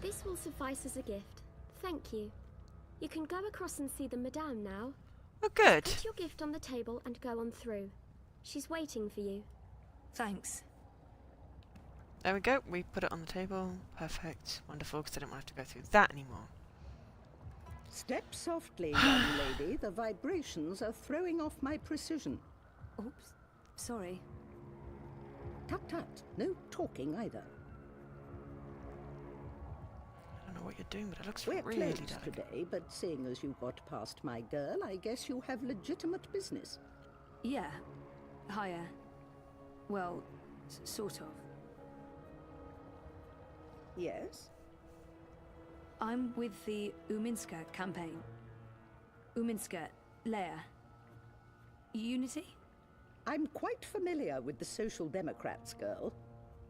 This will suffice as a gift. Thank you. You can go across and see the madame now. Oh, good. Put your gift on the table and go on through. She's waiting for you. Thanks. There we go. We put it on the table. Perfect. Wonderful, because I didn't want to have to go through that anymore. Step softly, young lady. The vibrations are throwing off my precision. Oops. Sorry. Tut tut. No talking either. I don't know what you're doing, but it looks We're really closed delicate. today, but seeing as you got past my girl, I guess you have legitimate business. Yeah. Hiya. Well, sort of. Yes? I'm with the Uminska campaign. Uminska, Leia. Unity? I'm quite familiar with the Social Democrats, girl.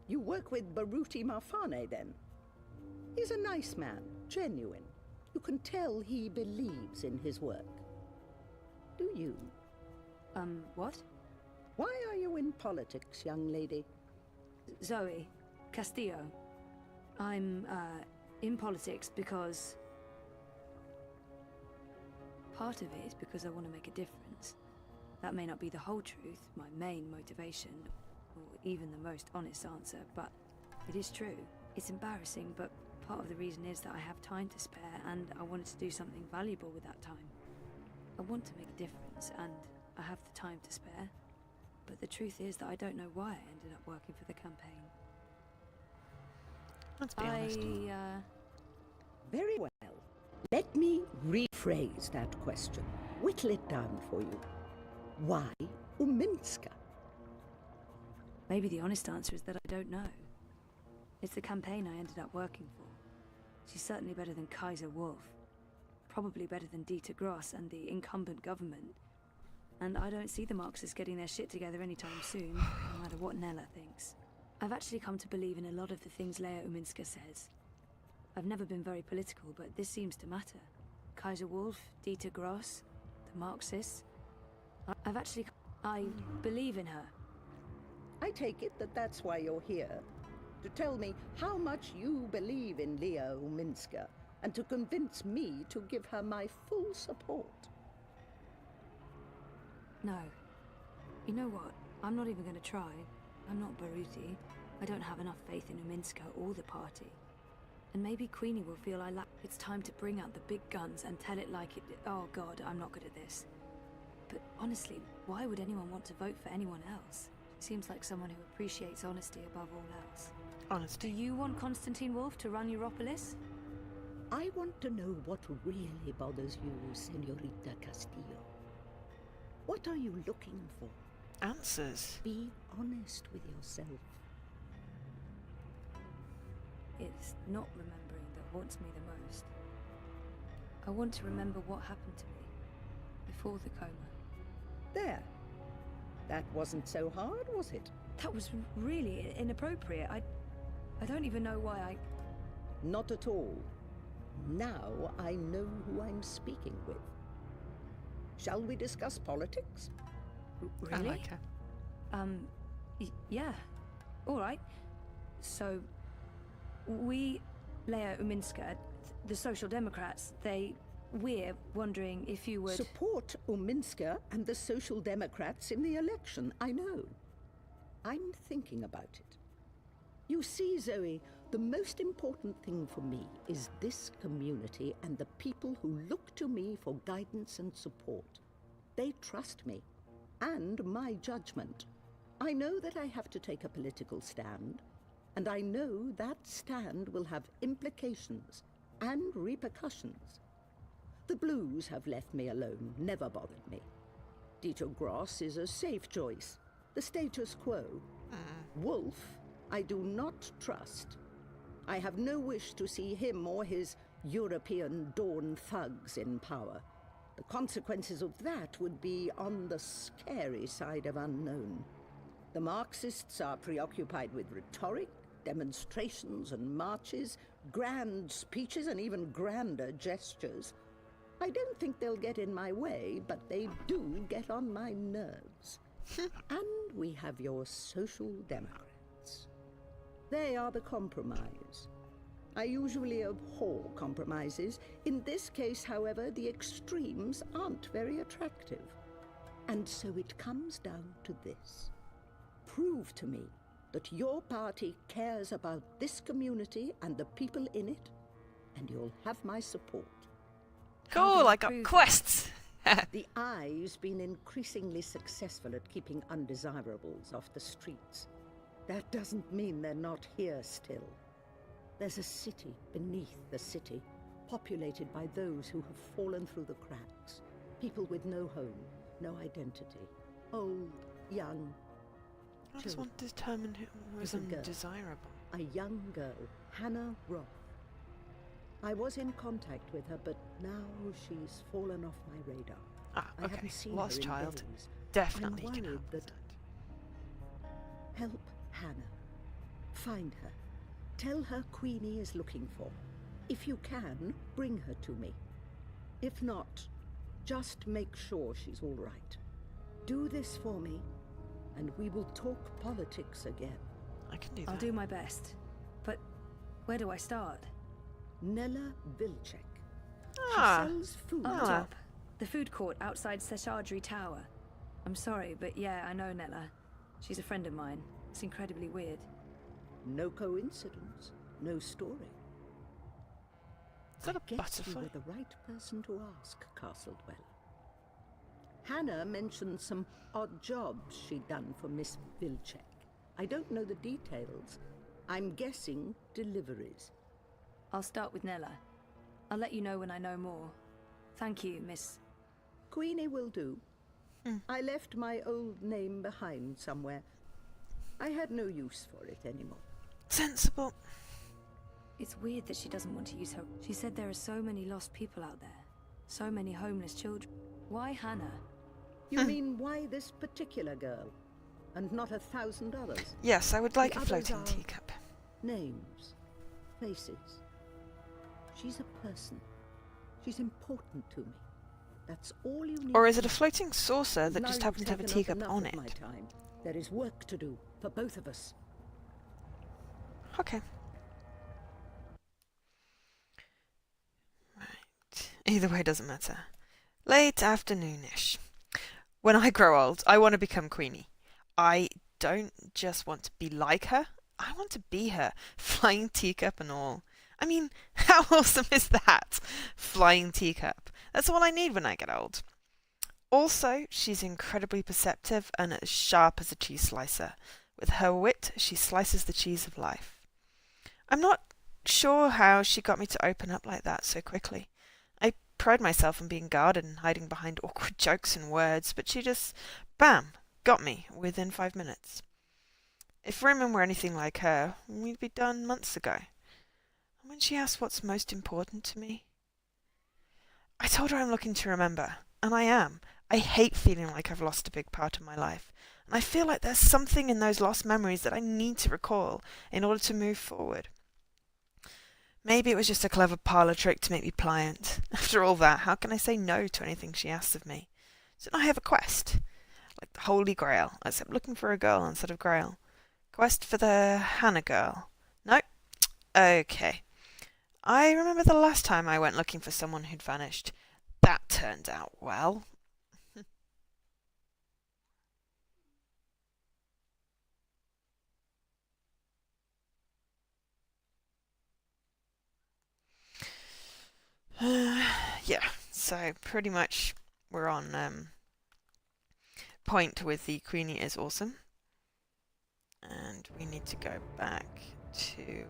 You work with Baruti Marfane, then? He's a nice man, genuine. You can tell he believes in his work. Do you? What? Why are you in politics, young lady? Zoe Castillo. I'm, in politics because... Part of it is because I want to make a difference. That may not be the whole truth, my main motivation, or even the most honest answer, but it is true. It's embarrassing, but part of the reason is that I have time to spare, and I wanted to do something valuable with that time. I want to make a difference, and I have the time to spare. But the truth is that I don't know why I ended up working for the campaign. Let's be honest. Very well. Let me rephrase that question. Whittle it down for you. Why Uminska? Maybe the honest answer is that I don't know. It's the campaign I ended up working for. She's certainly better than Kaiser Wolf. Probably better than Dieter Gross and the incumbent government. And I don't see the Marxists getting their shit together anytime soon, no matter what Nella thinks. I've actually come to believe in a lot of the things Leia Uminska says. I've never been very political, but this seems to matter. Kaiser Wolf, Dieter Gross, the Marxists. I believe in her. I take it that that's why you're here. to tell me how much you believe in Leah Uminska, and to convince me to give her my full support. No. You know what? I'm not even going to try. I'm not Baruti. I don't have enough faith in Uminska or the party. And maybe Queenie will feel I lack. It's time to bring out the big guns and tell it like it. Oh God, I'm not good at this. But honestly, why would anyone want to vote for anyone else? She seems like someone who appreciates honesty above all else. Honesty. Do you want Constantine Wolf to run Europolis? I want to know what really bothers you, Senorita Castillo. What are you looking for? Answers. Be honest with yourself. It's not remembering that haunts me the most. I want to remember what happened to me before the coma. There. That wasn't so hard, was it? That was really inappropriate. I don't even know why I... Not at all. Now I know who I'm speaking with. Shall we discuss politics? Really? I like her. Yeah. All right. So, we, Leah Uminska, the Social Democrats, we're wondering if you would... Support Uminska and the Social Democrats in the election, I know. I'm thinking about it. You see, Zoe, the most important thing for me is this community and the people who look to me for guidance and support. They trust me, and my judgment. I know that I have to take a political stand, and I know that stand will have implications and repercussions. The Blues have left me alone, never bothered me. Dieter Gross is a safe choice, the status quo. Wolf, I do not trust. I have no wish to see him or his European Dawn thugs in power. The consequences of that would be on the scary side of unknown. The Marxists are preoccupied with rhetoric, demonstrations and marches, grand speeches and even grander gestures. I don't think they'll get in my way, but they do get on my nerves. And we have your Social Democrats. They are the compromise. I usually abhor compromises. In this case, however, the extremes aren't very attractive. And so it comes down to this. Prove to me that your party cares about this community and the people in it, and you'll have my support. Cool, I got quests! The Eye's been increasingly successful at keeping undesirables off the streets. That doesn't mean they're not here still. There's a city beneath the city, populated by those who have fallen through the cracks. People with no home, no identity. Old, young. I just want to determine who was undesirable. A young girl, Hannah Roth. I was in contact with her, but now she's fallen off my radar. Ah, I okay. haven't seen Lost her in child. days. Definitely I'm can worried help that... Help Hannah. Find her. Tell her Queenie is looking for. If you can, bring her to me. If not, just make sure she's all right. Do this for me, and we will talk politics again. I can do that. I'll do my best. But where do I start? Nella Vilcek. Ah. She sells food. Up top. The food court outside Seshadri Tower. I'm sorry, but yeah, I know Nella. She's a friend of mine. It's incredibly weird. No coincidence. No story. Is that a guess butterfly? you were the right person to ask, Castle Dweller. Hannah mentioned some odd jobs she'd done for Miss Vilcek. I don't know the details. I'm guessing deliveries. I'll start with Nella. I'll let you know when I know more. Thank you, Miss... Queenie will do. I left my old name behind somewhere. I had no use for it anymore. Sensible. It's weird that she doesn't want to use her... She said there are so many lost people out there. So many homeless children. Why Hannah? You mean why this particular girl? And not 1,000 others? Yes, I would like The a floating others are teacup. Names. Faces. She's a person. She's important to me. That's all you need. Or is to it a know. floating saucer that Now just you've happens to have a taken up teacup enough on of it? my time. There is work to do for both of us. Okay. Right. Either way doesn't matter. Late afternoonish. When I grow old, I want to become Queenie. I don't just want to be like her, I want to be her, flying teacup and all. I mean, how awesome is that? Flying teacup. That's all I need when I get old. Also, she's incredibly perceptive and as sharp as a cheese slicer. With her wit, she slices the cheese of life. I'm not sure how she got me to open up like that so quickly. I pride myself on being guarded and hiding behind awkward jokes and words, but she just, bam, got me within 5 minutes. If women were anything like her, we'd be done months ago. And when she asked what's most important to me, I told her I'm looking to remember, and I am. I hate feeling like I've lost a big part of my life, and I feel like there's something in those lost memories that I need to recall in order to move forward. Maybe it was just a clever parlour trick to make me pliant. After all that, how can I say no to anything she asks of me? Didn't I have a quest? Like the Holy Grail, except looking for a girl instead of Grail. Quest for the Hannah girl. No? Okay. I remember the last time I went looking for someone who'd vanished. That turned out well. Yeah, so pretty much we're on point with the Queenie is awesome. And we need to go back to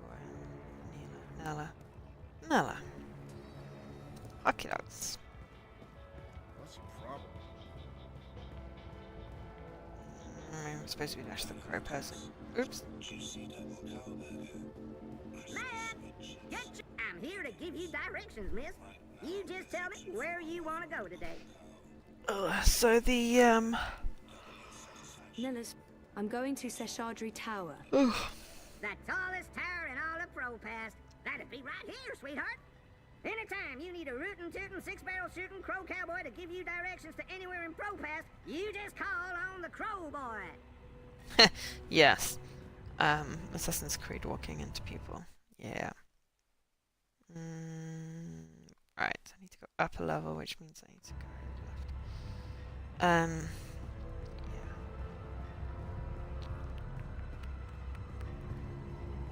Nella. Hockey dogs. What's the problem? I'm supposed to be Dash the Crow person. Oops. I'm here to give you directions, miss. You just tell me where you want to go today. So the, Nella's, I'm going to Seshadri Tower. The tallest tower in all of Pro-Past. That'd be right here, sweetheart. Anytime you need a rootin' tootin' six-barrel shooting crow cowboy to give you directions to anywhere in Pro-Past, you just call on the Crow Boy. yes. Assassin's Creed walking into people. Yeah. Right, I need to go up a level, which means I need to go left.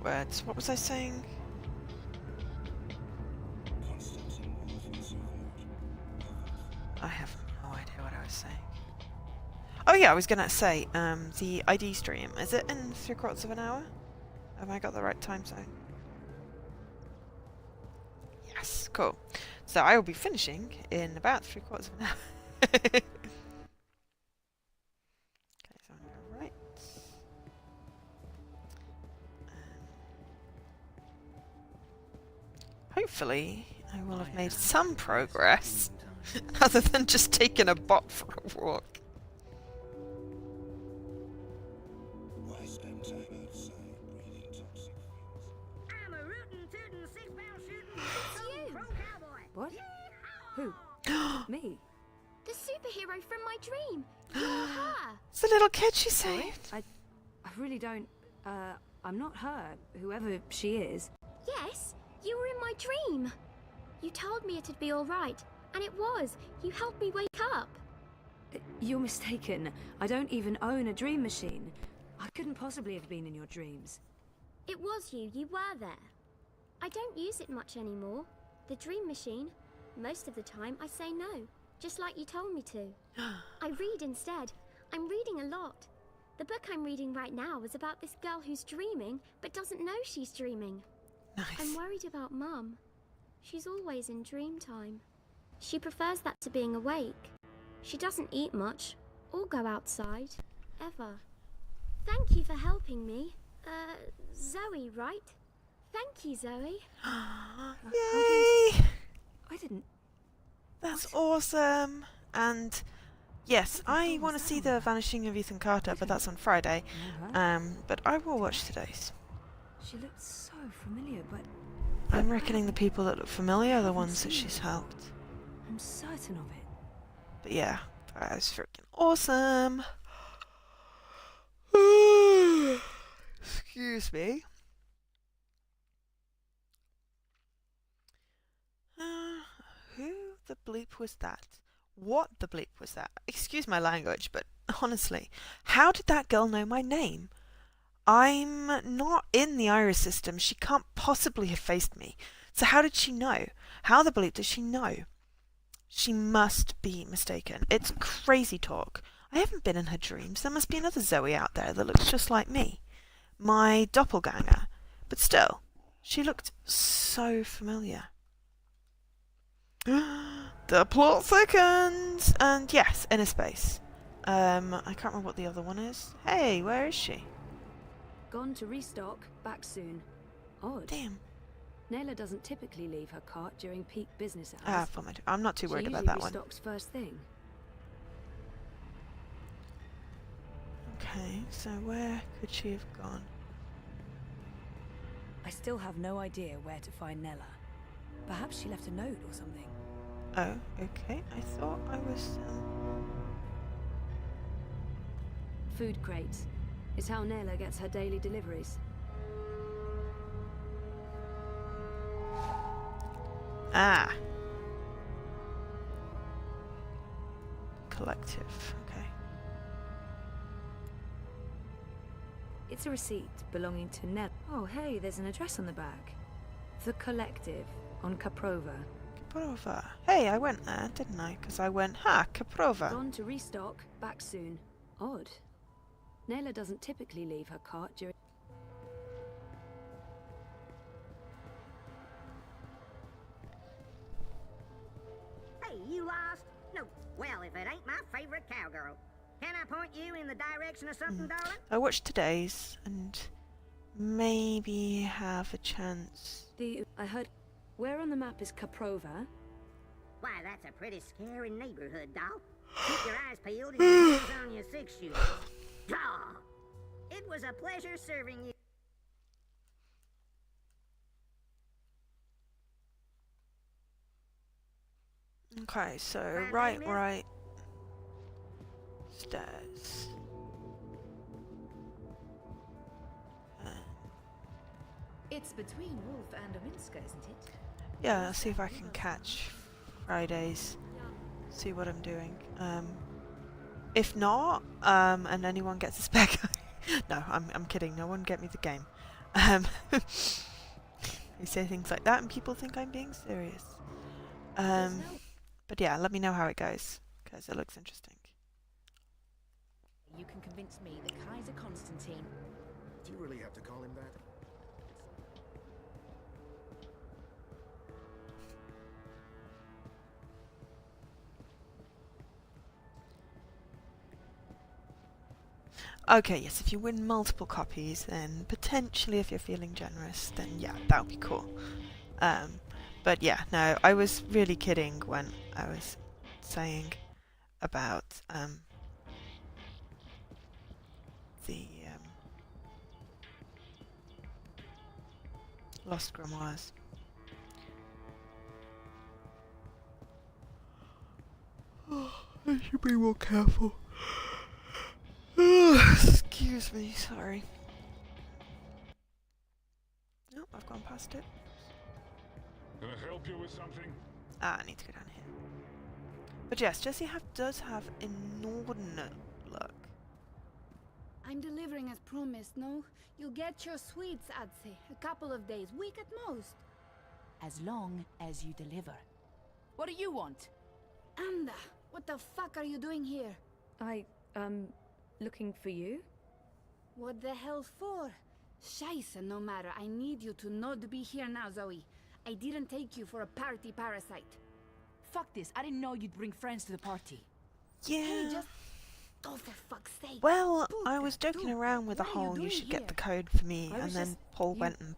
Yeah. Words. What was I saying? I have no idea what I was saying. Oh yeah, I was gonna say, the ID stream, is it in 3/4 of an hour? Have I got the right time zone? Yes, cool. So I will be finishing in about 3/4 of an hour. Okay, so I'm gonna right. Hopefully, I will have made some progress, other than just taking a bot for a walk. Why spend time outside breathing toxic fumes? I'm a rootin' tootin' six-barrel shooting crow cowboy. What? Who? Me? The superhero from my dream. You're her. It's the little kid she saved. I really don't. I'm not her, whoever she is. Yes, you were in my dream. You told me it'd be all right, and it was. You helped me wake up. You're mistaken. I don't even own a dream machine. I couldn't possibly have been in your dreams. It was you. You were there. I don't use it much anymore. The dream machine. Most of the time, I say no, just like you told me to. I read instead. I'm reading a lot. The book I'm reading right now is about this girl who's dreaming, but doesn't know she's dreaming. Nice. I'm worried about Mum. She's always in dream time. She prefers that to being awake. She doesn't eat much, or go outside, ever. Thank you for helping me. Zoe, right? Thank you, Zoe. Yay! I didn't... That's awesome. And yes, I want to see the Vanishing of Ethan Carter, but that's on Friday. But I will watch today's. She looked so familiar, but... I'm reckoning the people that look familiar are the ones that she's helped. I'm certain of it. But yeah, that was freaking awesome. Excuse me. the bleep was that? What the bleep was that? Excuse my language, but honestly, how did that girl know my name? I'm not in the iris system. She can't possibly have faced me. So how did she know? How the bleep does she know? She must be mistaken. It's crazy talk. I haven't been in her dreams. There must be another Zoe out there that looks just like me. My doppelganger. But still, she looked so familiar. The plot thickens! And yes, inner space. I can't remember what the other one is. Hey, where is she? Gone to restock, back soon. Odd. Damn. Nayla doesn't typically leave her cart during peak business hours. Ah, format. I'm not too worried about She that usually one. restocks first thing. Okay, so where could she have gone? I still have no idea where to find Nella. Perhaps she left a note or something. Oh, okay. I thought I was... Food crates. It's how Nayla gets her daily deliveries. Ah. Collective. Okay. It's a receipt belonging to Nella. Oh, hey, there's an address on the back. The Collective on Caprova. Caprova. Hey, I went there, didn't I? Because I went, ha, Caprova. Gone to restock, back soon. Odd. Nayla doesn't typically leave her cart during... Hey, you lost? No. Well, if it ain't my favorite cowgirl. Can I point you in the direction of something, darling? I watched today's and maybe have a chance. I heard... Where on the map is Caprova? Why, that's a pretty scary neighborhood, doll. Keep your eyes peeled and your hands on your six shooters. Draw! It was a pleasure serving you. Okay, so right. Stairs. It's between Wolf and Ominska, isn't it? Yeah, I'll see if I can catch Fridays. See what I'm doing. If not, and anyone gets a spare guy. No, I'm kidding. No one get me the game. You say things like that and people think I'm being serious. But yeah, let me know how it goes, because it looks interesting. You can convince me that Kaiser Constantine... Do you really have to call him that? Okay, yes, if you win multiple copies, then potentially if you're feeling generous, then yeah, that would be cool. But yeah, no, I was really kidding when I was saying about the Lost Grimoires. I should be more careful. Excuse me, sorry. No, I've gone past it. Can I help you with something? Ah, I need to go down here. But yes, Jesse does have inordinate luck. I'm delivering as promised, no? You'll get your sweets, I'd say. A couple of days, week at most. As long as you deliver. What do you want? Anda, what the fuck are you doing here? Looking for you? What the hell for? Scheisse, no matter. I need you to not be here now, Zoe. I didn't take you for a party parasite. Fuck this. I didn't know you'd bring friends to the party. Yeah. Hey, just... Oh, for fuck's sake. Well, I was joking around with the whole you should get the code for me, and then Paul went and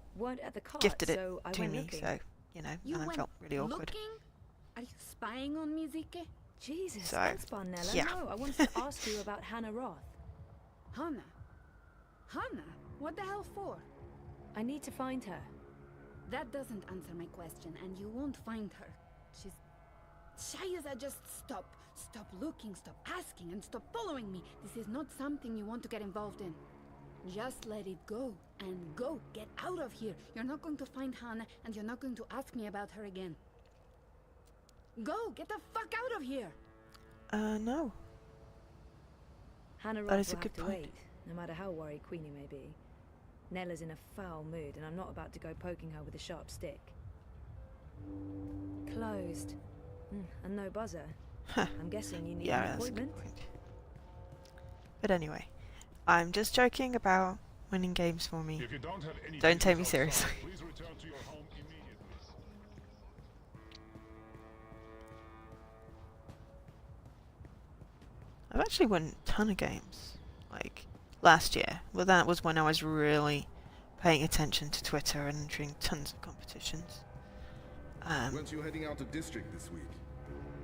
gifted it to me, so, you know, and I felt really awkward. Looking? Are you spying on me, Zike? Jesus, So, that's fun, Nella. yeah. No, I wanted to ask you about Hannah Roth. Hannah? Hannah? What the hell for? I need to find her. That doesn't answer my question, and you won't find her. She's... Shayza, just stop. Stop looking, stop asking, and stop following me. This is not something you want to get involved in. Just let it go, and go. Get out of here. You're not going to find Hannah, and you're not going to ask me about her again. Go, get the fuck out of here! No. Hannah That Roth is a will good have to point. wait, no matter how worried Queenie may be. Nella's in a foul mood, and I'm not about to go poking her with a sharp stick. Closed. And no buzzer. I'm guessing you need Yeah, an that's a good appointment? point. But anyway, I'm just joking about winning games for me. If you don't have any Don't take me business seriously. outside, please return to your home immediately. I've actually won a ton of games, like last year. Well, that was when I was really paying attention to Twitter and entering tons of competitions. Weren't you heading out to district this week?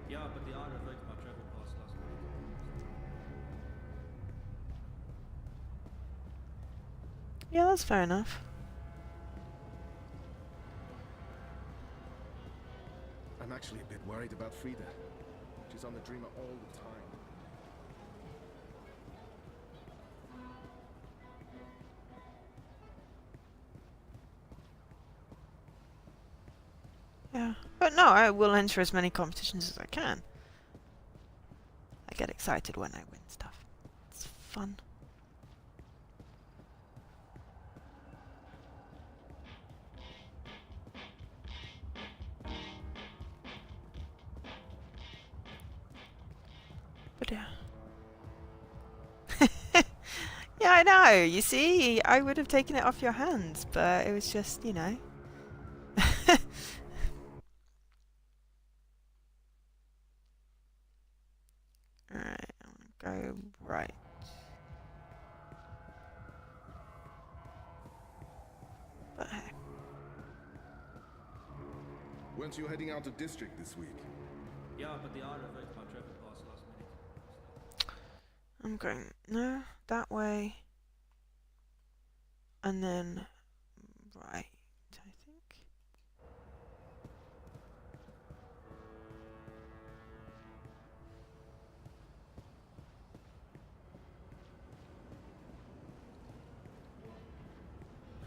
Yeah, but the owner revoked my travel pass last minute. Yeah, that's fair enough. I'm actually a bit worried about Frida. She's on the Dreamer all the time. Yeah, but no, I will enter as many competitions as I can. I get excited when I win stuff. It's fun. But yeah. Yeah, I know. You see, I would have taken it off your hands, but it was just, you know. Alright, I'm gonna go right. But hey. Weren't you heading out to district this week? Yeah, but the owner revoked my travel pass last minute. I'm going, no, that way. And then, right, I think.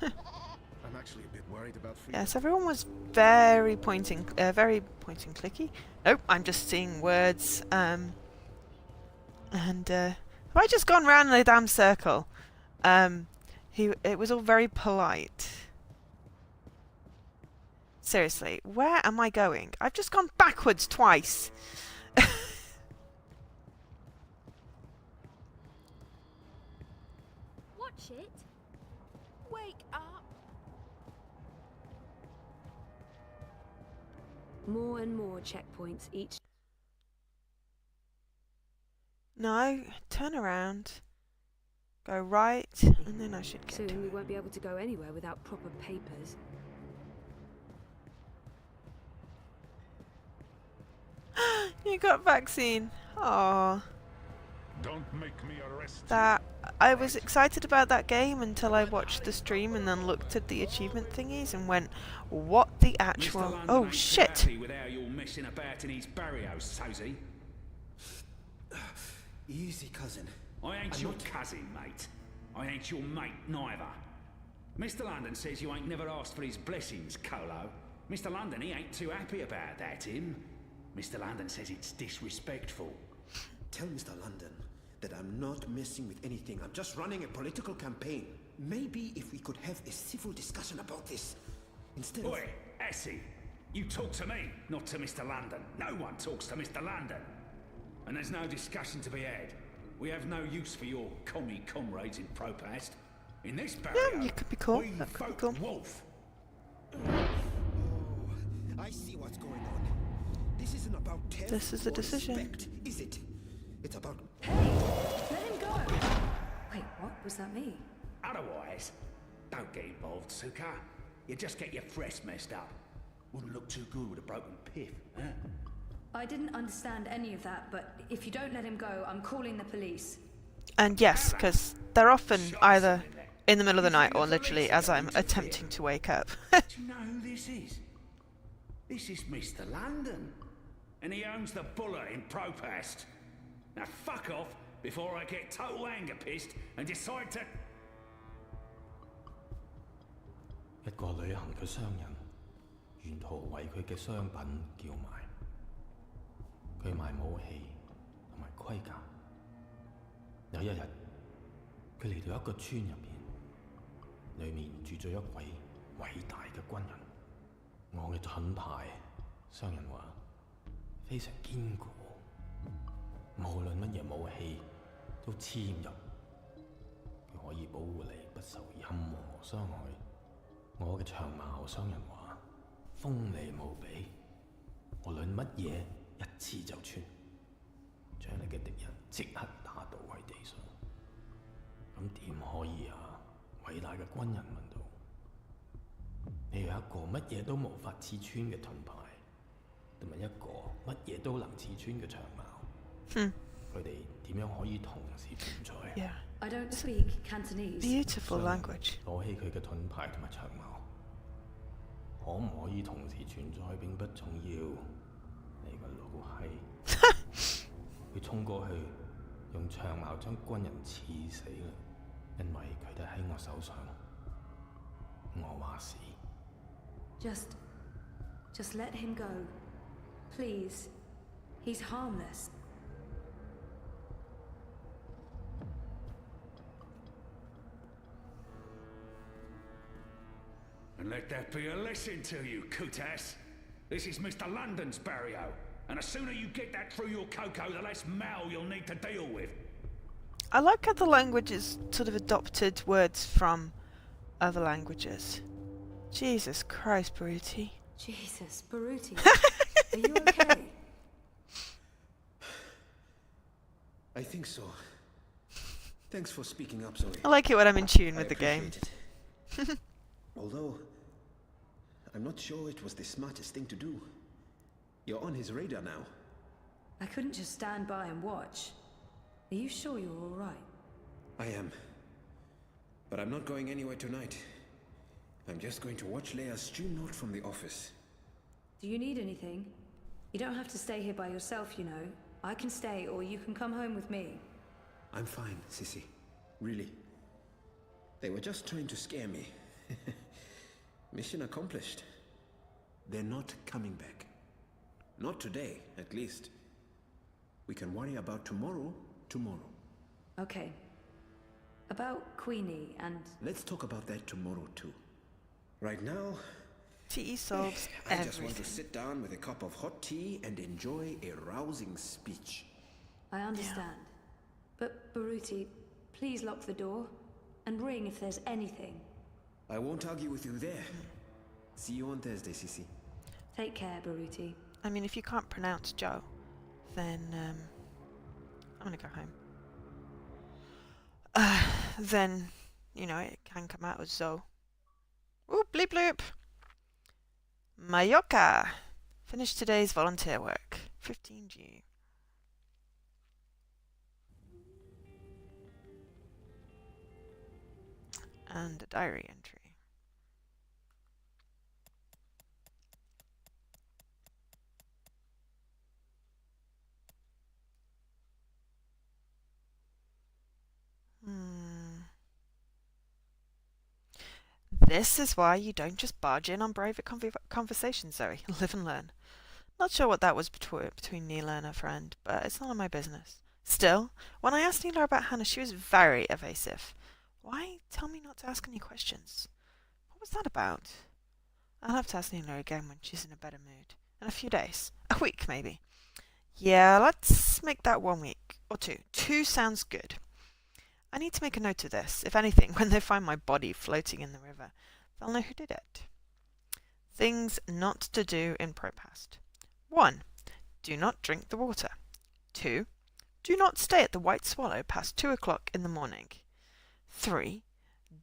I'm actually a bit worried about Frida. Yes, everyone was very pointing clicky. Nope, I'm just seeing words. And have I just gone round in a damn circle? It was all very polite. Seriously, where am I going? I've just gone backwards twice. Watch it. Wake up. More and more checkpoints each. No, turn around. Go right, and then I should get to Soon we it. won't be able to go anywhere without proper papers. You got vaccine. Aww. Don't make me arrest That I was excited about that game until I watched the stream and then looked at the achievement thingies and went, what the actual... Oh shit! With how you're messing about in his barrios, Sozy. Easy, cousin. I ain't your cousin, mate. I ain't your mate, neither. Mr. London says you ain't never asked for his blessings, Colo. Mr. London, he ain't too happy about that, him. Mr. London says it's disrespectful. Tell Mr. London that I'm not messing with anything. I'm just running a political campaign. Maybe if we could have a civil discussion about this instead of... Oi, Essie, you talk to me, not to Mr. London. No one talks to Mr. London. And there's no discussion to be had. We have no use for your commie comrades in Propast. In this barrio, Yeah, you could be cool. we That could be vote cool. Wolf. I see what's going on. This isn't about theft This is a or decision. respect, is it? It's about... Let him go! Wait, what? Was that me? Otherwise, don't get involved, Suka. You just get your fresh messed up. Wouldn't look too good with a broken piff, huh? I didn't understand any of that, but if you don't let him go, I'm calling the police. And yes, because they're often either in the middle of the night or literally as I'm attempting to wake up. Do you know who this is? This is Mr. London. And he owns the Buller in Propast. Now fuck off before I get total anger pissed and decide to... 一個旅行嘅商人，沿途為佢嘅商品叫賣。佢賣武器同埋盔甲。有一日，佢嚟到一個村入邊，裏面住咗一位偉大嘅軍人。我嘅盾牌，商人話非常堅固，無論乜嘢武器都黐唔入，佢可以保護你不受任何傷害。我嘅長矛，商人話鋒利無比，無論乜嘢一刺就穿，將你嘅敵人即刻打倒喺地上。咁點可以啊？偉大嘅軍人問道。你有一個乜嘢都無法刺穿嘅盾牌，同埋一個乜嘢都能刺穿嘅長矛，佢哋點樣可以同時存在啊 I don't speak Cantonese. Beautiful language. 攞起佢嘅盾牌同埋長矛，可唔可以同時存在並不重要。你個老閪，佢衝過去，用長矛將軍人刺死啦，因為佢哋喺我手上。我話事。Just let him go. Please. He's harmless. And let that be a lesson to you, Kutas. This is Mr. London's barrio, and the sooner you get that through your cocoa, the less Mal you'll need to deal with. I like how the language is sort of adopted words from other languages. Jesus Christ, Baruti. Jesus, Baruti. Are you okay? I think so. Thanks for speaking up, Zoe. I like it when I'm in tune with the game. Although, I'm not sure it was the smartest thing to do. You're on his radar now. I couldn't just stand by and watch. Are you sure you're all right? I am. But I'm not going anywhere tonight. I'm just going to watch Leia stream note from the office. Do you need anything? You don't have to stay here by yourself, you know. I can stay, or you can come home with me. I'm fine, Sissy. Really. They were just trying to scare me. Mission accomplished. They're not coming back. Not today, at least. We can worry about tomorrow. Okay. About Queenie and... Let's talk about that tomorrow too. Right now... Tea solves I everything. just want to sit down with a cup of hot tea and enjoy a rousing speech. I understand. But, Baruti, please lock the door. And ring if there's anything. I won't argue with you there. See you on Thursday, Sissy. Take care, Baruti. I mean, if you can't pronounce Joe, then I'm gonna go home. Then, you know, it can come out as Zoe. Ooh, bleep bloop. Mallorca. Finished today's volunteer work. 15G. And a diary entry. This is why you don't just barge in on private conversations, Zoe. Live and learn. Not sure what that was between Neela and her friend, but it's none of my business. Still, when I asked Neela about Hannah, she was very evasive. Why tell me not to ask any questions? What was that about? I'll have to ask Neela again when she's in a better mood. In a few days. A week, maybe. Yeah, let's make that 1 week. Or 2. 2 sounds good. I need to make a note of this. If anything, when they find my body floating in the river, they'll know who did it. Things not to do in ProPast. 1. Do not drink the water. 2. Do not stay at the White Swallow past 2 o'clock in the morning. 3.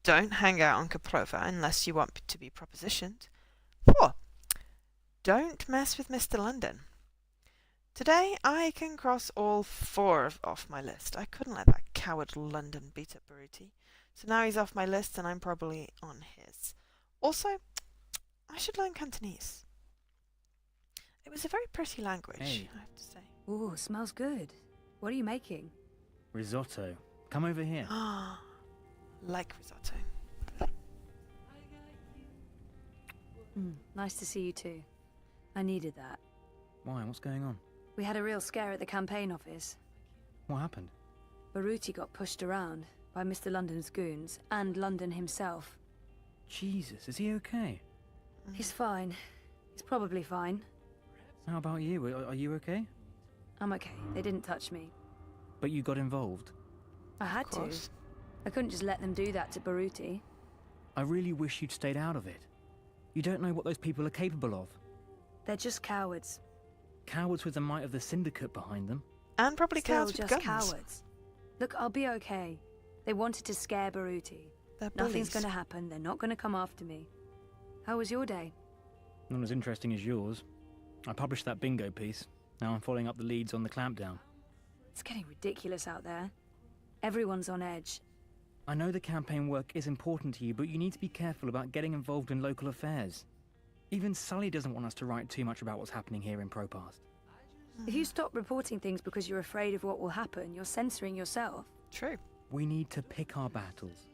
Don't hang out on Kaprova unless you want to be propositioned. 4. Don't mess with Mr. London. Today I can cross all 4 off my list. I couldn't let that coward London beat up Baruti. So now he's off my list and I'm probably on his. Also, I should learn Cantonese. It was a very pretty language, Hey. I have to say. Ooh, smells good. What are you making? Risotto. Come over here. Ah, like risotto. Nice to see you too. I needed that. Why? What's going on? We had a real scare at the campaign office. What happened? Baruti got pushed around by Mr. London's goons and London himself. Jesus, is he okay? He's fine. He's probably fine. How about you? Are you okay? I'm okay. They didn't touch me. But you got involved. I had to. I couldn't just let them do that to Baruti. I really wish you'd stayed out of it. You don't know what those people are capable of. They're just cowards. Cowards with the might of the Syndicate behind them. And probably Still cowards with just guns. cowards. Look, I'll be okay. They wanted to scare Baruti. They're Nothing's bullies. going to happen. They're not going to come after me. How was your day? Not as interesting as yours. I published that bingo piece. Now I'm following up the leads on the clampdown. It's getting ridiculous out there. Everyone's on edge. I know the campaign work is important to you, but you need to be careful about getting involved in local affairs. Even Sully doesn't want us to write too much about what's happening here in Propast. If you stop reporting things because you're afraid of what will happen, you're censoring yourself. True. We need to pick our battles.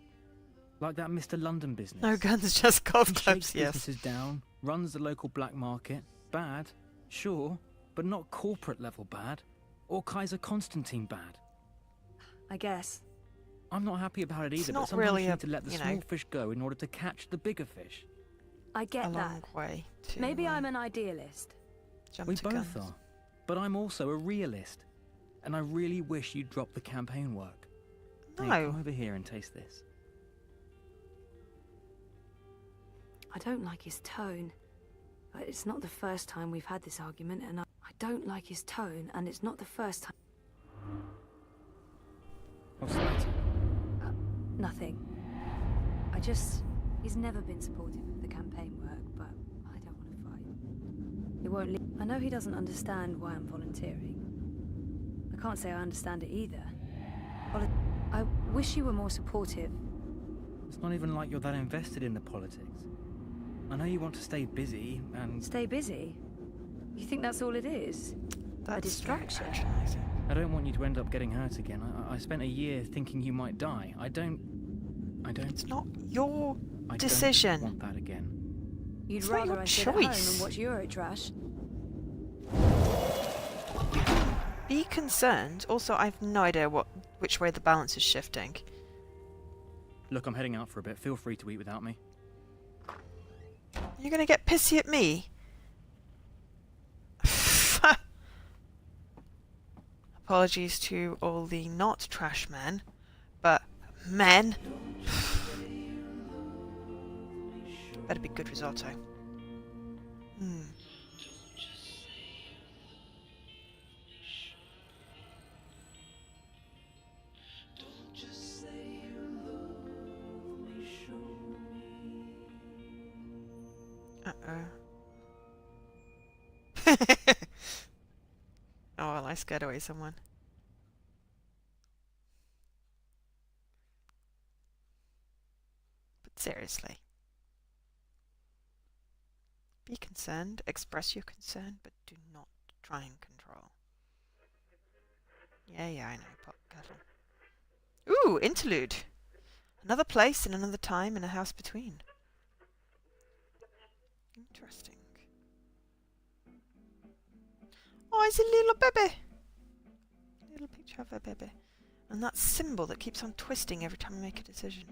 Like that Mr. London business. No guns, just golf He clubs, shakes yes. businesses down, runs the local black market. Bad, sure, but not corporate level bad. Or Kaiser Constantine bad. I guess. I'm not happy about it It's either, not but sometimes really you a, need to let the you small know, fish go in order to catch the bigger fish. I get a that. long way to Maybe I'm an idealist. jump We to both guns. are. But I'm also a realist. And I really wish you'd drop the campaign work. Hey, No. come over here and taste this. I don't like his tone. It's not the first time we've had this argument, and I don't like his tone, and it's not the first time. What's the matter? Nothing. He's never been supportive of the campaign work, but I don't want to fight. He won't leave. I know he doesn't understand why I'm volunteering. I can't say I understand it either. I wish you were more supportive. It's not even like you're that invested in the politics. I know you want to stay busy and... Stay busy? You think that's all it is? A distraction? I don't want you to end up getting hurt again. I spent a year thinking you might die. I don't... It's not your I decision. don't want that again. You'd It's not rather your I sit at home choice. and watch Eurotrash? Be concerned. Also, I've no idea which way the balance is shifting. Look, I'm heading out for a bit. Feel free to eat without me. You're gonna get pissy at me. Apologies to all the not trash men, but men. Better be good risotto. Uh-oh. Oh, well, I scared away someone. But seriously. Be concerned, express your concern, but do not try and control. Yeah, I know, pot kettle. Ooh, interlude! Another place and another time and a house between. Interesting. Oh, it's a little baby! Little picture of a baby. And that symbol that keeps on twisting every time I make a decision.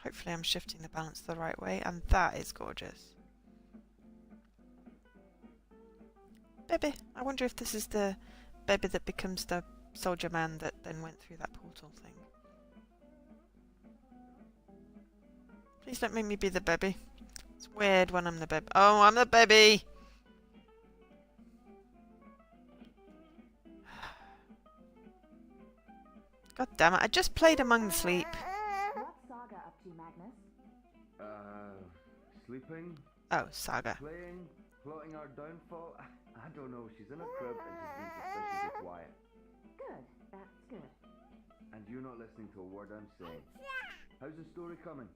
Hopefully I'm shifting the balance the right way, and that is gorgeous. Baby! I wonder if this is the baby that becomes the soldier man that then went through that portal thing. Please don't make me be the baby. It's weird when I'm the baby. Oh, I'm the baby! God damn it, I just played Among the Sleep. What's Saga up to, Magnus? Sleeping, Oh, Saga. playing, plotting our downfall. I don't know, she's in a crib and she's being suspiciously quiet. Good, that's good. And you're not listening to a word I'm saying. How's the story coming?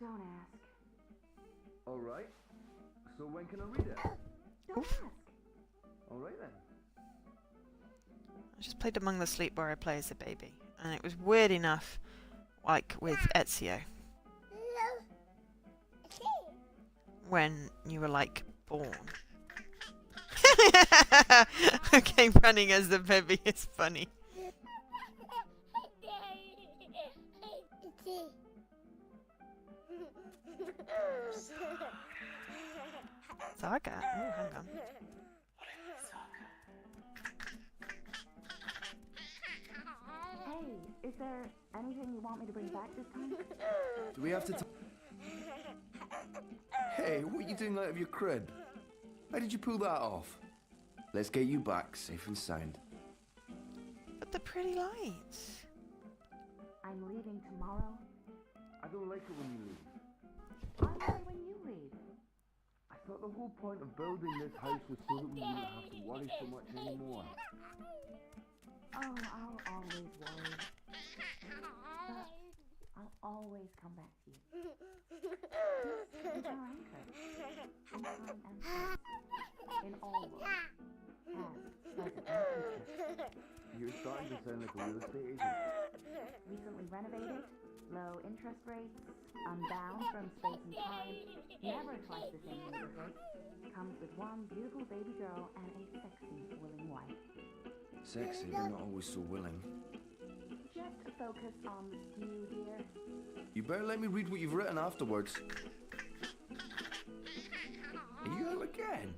Don't ask. Alright. So when can I read it? Don't ask. Alright then. I just played Among the Sleep where I play as a baby. And it was weird enough, like with Ezio. When you were like born. Okay, running as the baby is funny. Saga? Oh, hang on. Hey, is there anything you want me to bring back this time? Do we have to Hey, what are you doing out of your crib? How did you pull that off? Let's get you back, safe and sound. But the pretty lights. I'm leaving tomorrow. I don't like it when you leave. I'm ready when you leave. I thought the whole point of building this house was so that we wouldn't have to worry so much anymore. Oh, I'll always worry. But I'll always come back to you. This is our anchor. In time and space. In all worlds. Past, present, and future. You're starting to sound like a real estate agent. Recently renovated, low interest rates, unbound from space and time, never twice the same neighborhood. Comes with one beautiful baby girl and a sexy, willing wife. Sexy, but not always so willing. Just focus on the stew, dear. You better let me read what you've written afterwards. Are you ill again?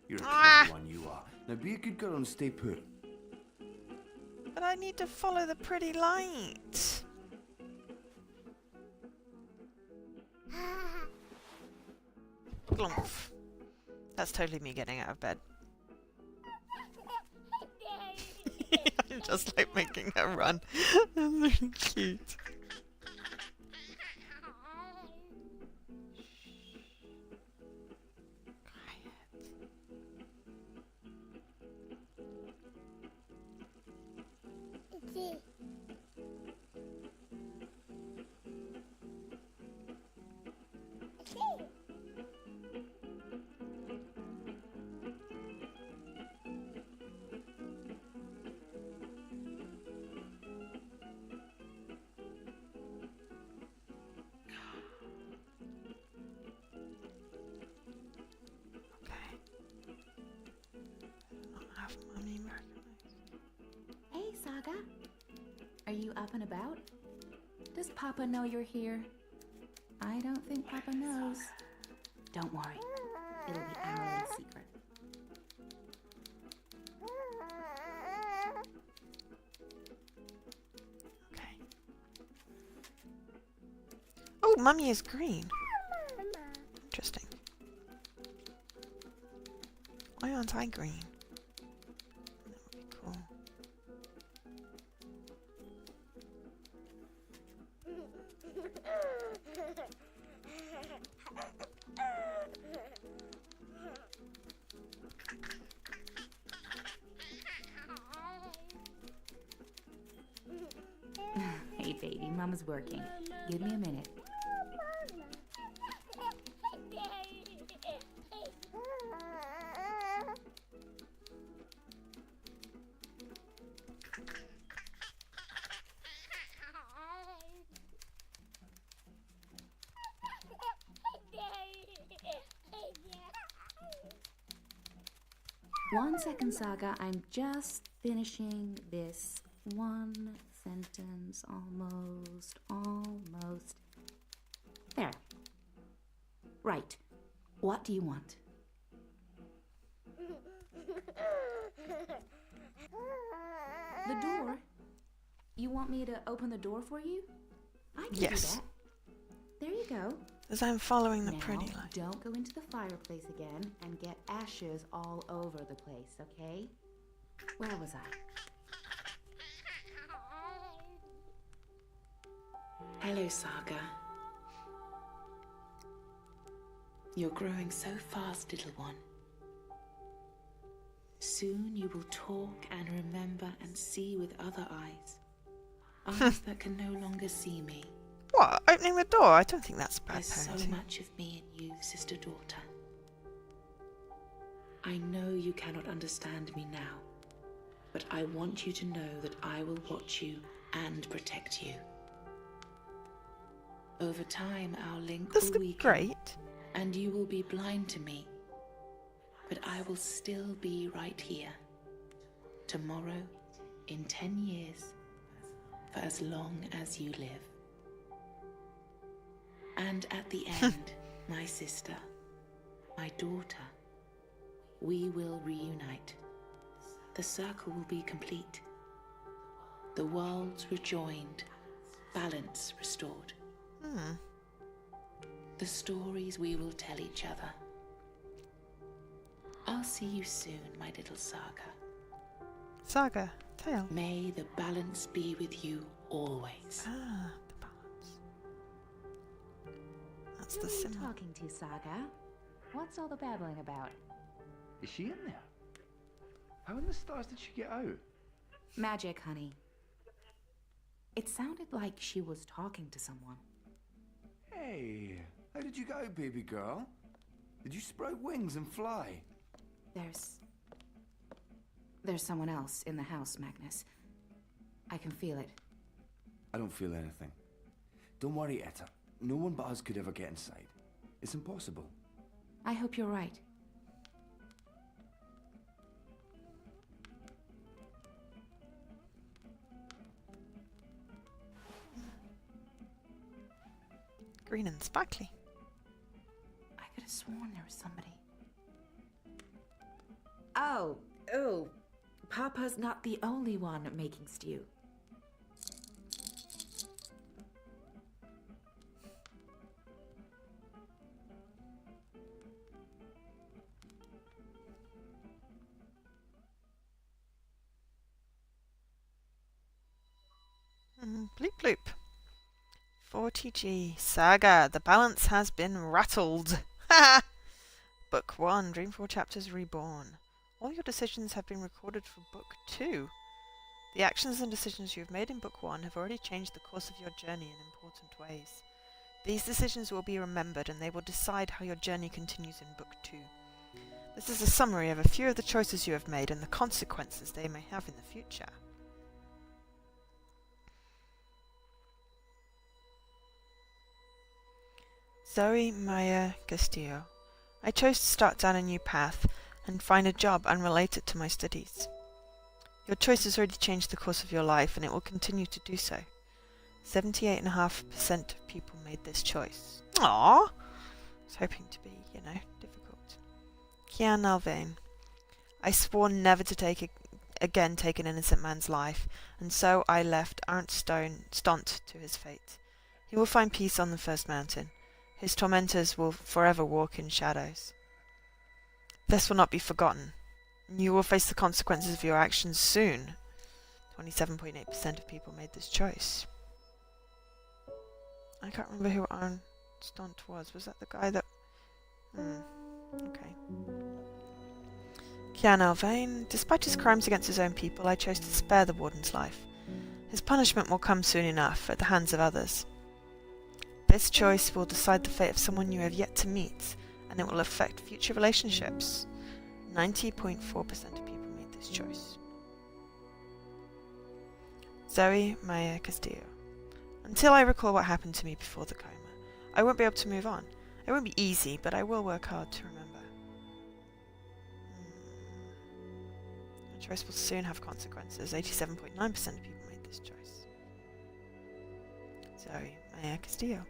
You're a clever one, you are. Now be a good girl and stay put. But I need to follow the pretty light. Glumph. That's totally me getting out of bed. I just like making her run. That's really cute. Hey, Saga. Are you up and about? Does Papa know you're here? I don't think Papa knows. Don't worry. It'll be our little secret. Okay. Oh, Mummy is green. Interesting. Why aren't I green? That would be cool. Hey, baby, Mama's working. Give me a minute. One second, Saga. I'm just finishing this one sentence. Almost. There. Right. What do you want? The door? You want me to open the door for you? I can do that. There you go. As I'm following the Now, pretty light. don't go into the fireplace again and get ashes all over the place, okay? Where was I? Hello, Saga. You're growing so fast, little one. Soon you will talk and remember and see with other eyes. Eyes that can no longer see me. What? Opening the door? I don't think that's bad There's so parenting. much of me in you, sister-daughter. I know you cannot understand me now, but I want you to know that I will watch you and protect you. Over time, our link will weaken, Great. and you will be blind to me. but I will still be right here. Tomorrow, in 10 years, for as long as you live. And at the end, my sister, my daughter, we will reunite. The circle will be complete. The worlds rejoined, balance restored. The stories we will tell each other. I'll see you soon, my little Saga. Saga, tale. May the balance be with you always. Ah, the balance. That's the Who are you symbol. talking to, Saga? What's all the babbling about? Is she in there? How in the stars did she get out? Magic, honey. It sounded like she was talking to someone. Hey, how did you go, baby girl? Did you sprout wings and fly? There's someone else in the house, Magnus. I can feel it. I don't feel anything. Don't worry, Etta. No one but us could ever get inside. It's impossible. I hope you're right. Green and sparkly. I could have sworn there was somebody. Oh, Papa's not the only one making stew. Bloop bloop. 40G. Saga, the balance has been rattled. Ha! Book 1, Dreamfall Chapters Reborn. All your decisions have been recorded for Book 2. The actions and decisions you have made in Book 1 have already changed the course of your journey in important ways. These decisions will be remembered and they will decide how your journey continues in Book 2. This is a summary of a few of the choices you have made and the consequences they may have in the future. Zoe Maya Castillo. I chose to start down a new path and find a job unrelated to my studies. Your choice has already changed the course of your life and it will continue to do so. 78.5% of people made this choice. Aww! I was hoping to be, difficult. Kian Alvain. I swore never to again take an innocent man's life, and so I left Arndt Stott to his fate. He will find peace on the first mountain. His tormentors will forever walk in shadows. This will not be forgotten. You will face the consequences of your actions soon. 27.8% of people made this choice. I can't remember who Arndt Stott was. Was that the guy that... okay. Kian Alvain. Despite his crimes against his own people, I chose to spare the warden's life. His punishment will come soon enough, at the hands of others. This choice will decide the fate of someone you have yet to meet, and it will affect future relationships. 90.4% of people made this choice. Zoe Maya Castillo. Until I recall what happened to me before the coma, I won't be able to move on. It won't be easy, but I will work hard to remember. The choice will soon have consequences. 87.9% of people made this choice. Zoe Maya Castillo.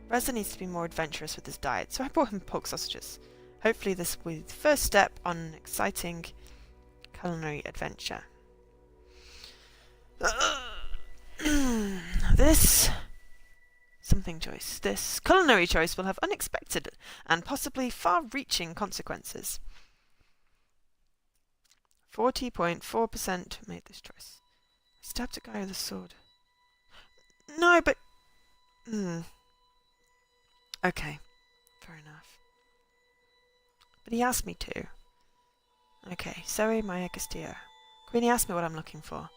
Reza needs to be more adventurous with his diet, so I bought him pork sausages. Hopefully this will be the first step on an exciting culinary adventure. This culinary choice will have unexpected and possibly far-reaching consequences. 40.4% made this choice. I stabbed a guy with a sword. No, but... Okay, fair enough. But he asked me to. Okay, Zoe Maya Castillo. Queenie asked me what I'm looking for.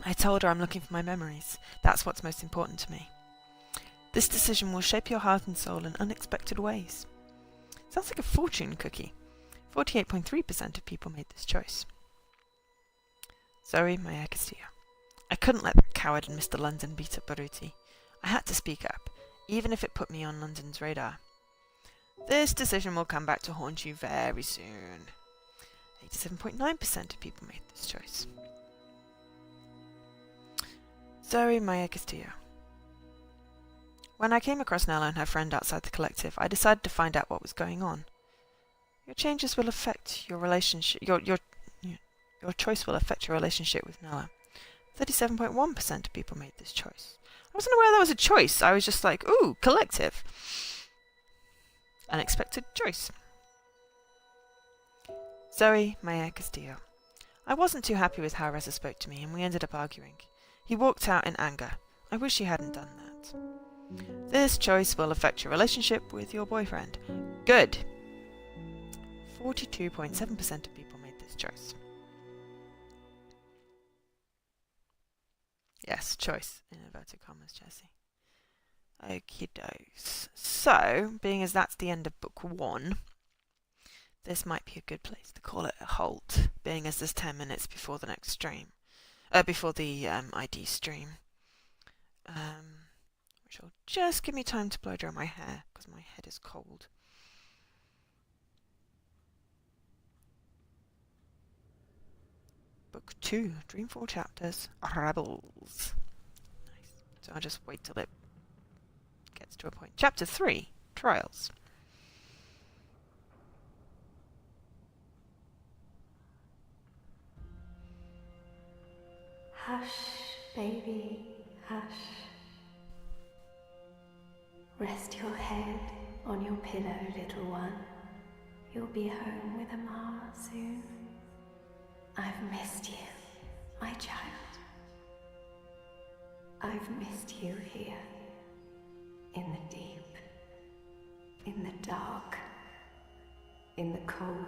I told her I'm looking for my memories. That's what's most important to me. This decision will shape your heart and soul in unexpected ways. Sounds like a fortune cookie. 48.3% of people made this choice. Zoe Maya Castillo. I couldn't let that coward and Mr. London beat up Baruti. I had to speak up, even if it put me on London's radar. This decision will come back to haunt you very soon. 87.9% of people made this choice. Zoe Maya Castillo. When I came across Nella and her friend outside the collective, I decided to find out what was going on. Your changes will affect your relationship. Your choice will affect your relationship with Nella. 37.1% of people made this choice. I wasn't aware that was a choice. I was just like, ooh, collective. Unexpected choice. Zoe Maya Castillo. I wasn't too happy with how Reza spoke to me, and we ended up arguing. He walked out in anger. I wish he hadn't done that. This choice will affect your relationship with your boyfriend. Good. 42.7% of people made this choice. Yes, choice, in inverted commas, Jesse. Okie dokes. So, being as that's the end of book 1, this might be a good place to call it a halt, being as there's 10 minutes before the next stream. Before the ID stream. Which will just give me time to blow dry my hair, because my head is cold. Book 2, Dreamfall Chapters, Rebels. Nice. So I'll just wait till it gets to a point. Chapter 3, Trials. Hush, baby, hush. Rest your head on your pillow, little one. You'll be home with Amara soon. I've missed you, my child. I've missed you here, in the deep, in the dark, in the cold.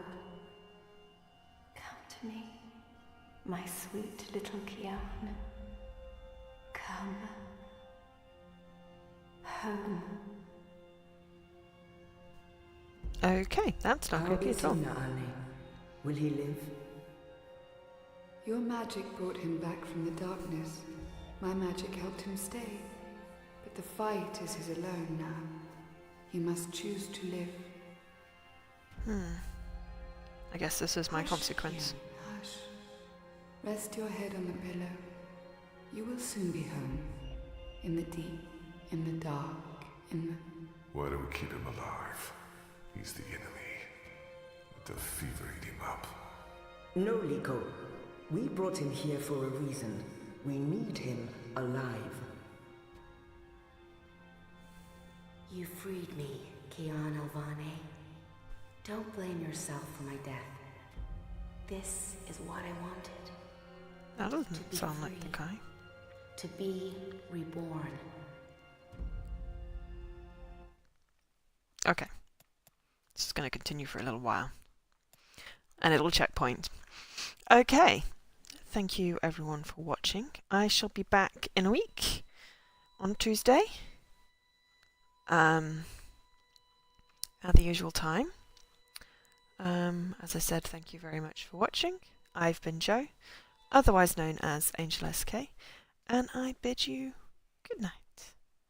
Come to me, my sweet little Kian. Come home. Okay, that's not creepy at all. Will he live? Your magic brought him back from the darkness. My magic helped him stay. But the fight is his alone now. He must choose to live. I guess this is my consequence. Hush. Rest your head on the pillow. You will soon be home. In the deep, in the dark, in the... Why do we keep him alive? He's the enemy. Let the fever eat him up. No, Liko. We brought him here for a reason. We need him alive. You freed me, Kian Alvane. Don't blame yourself for my death. This is what I wanted. That doesn't sound like the guy. To be reborn. Okay. This is going to continue for a little while. And it'll checkpoint. Okay. Thank you everyone for watching. I shall be back in a week on Tuesday. At the usual time. As I said, thank you very much for watching. I've been Joe, otherwise known as Angel SK, and I bid you good night.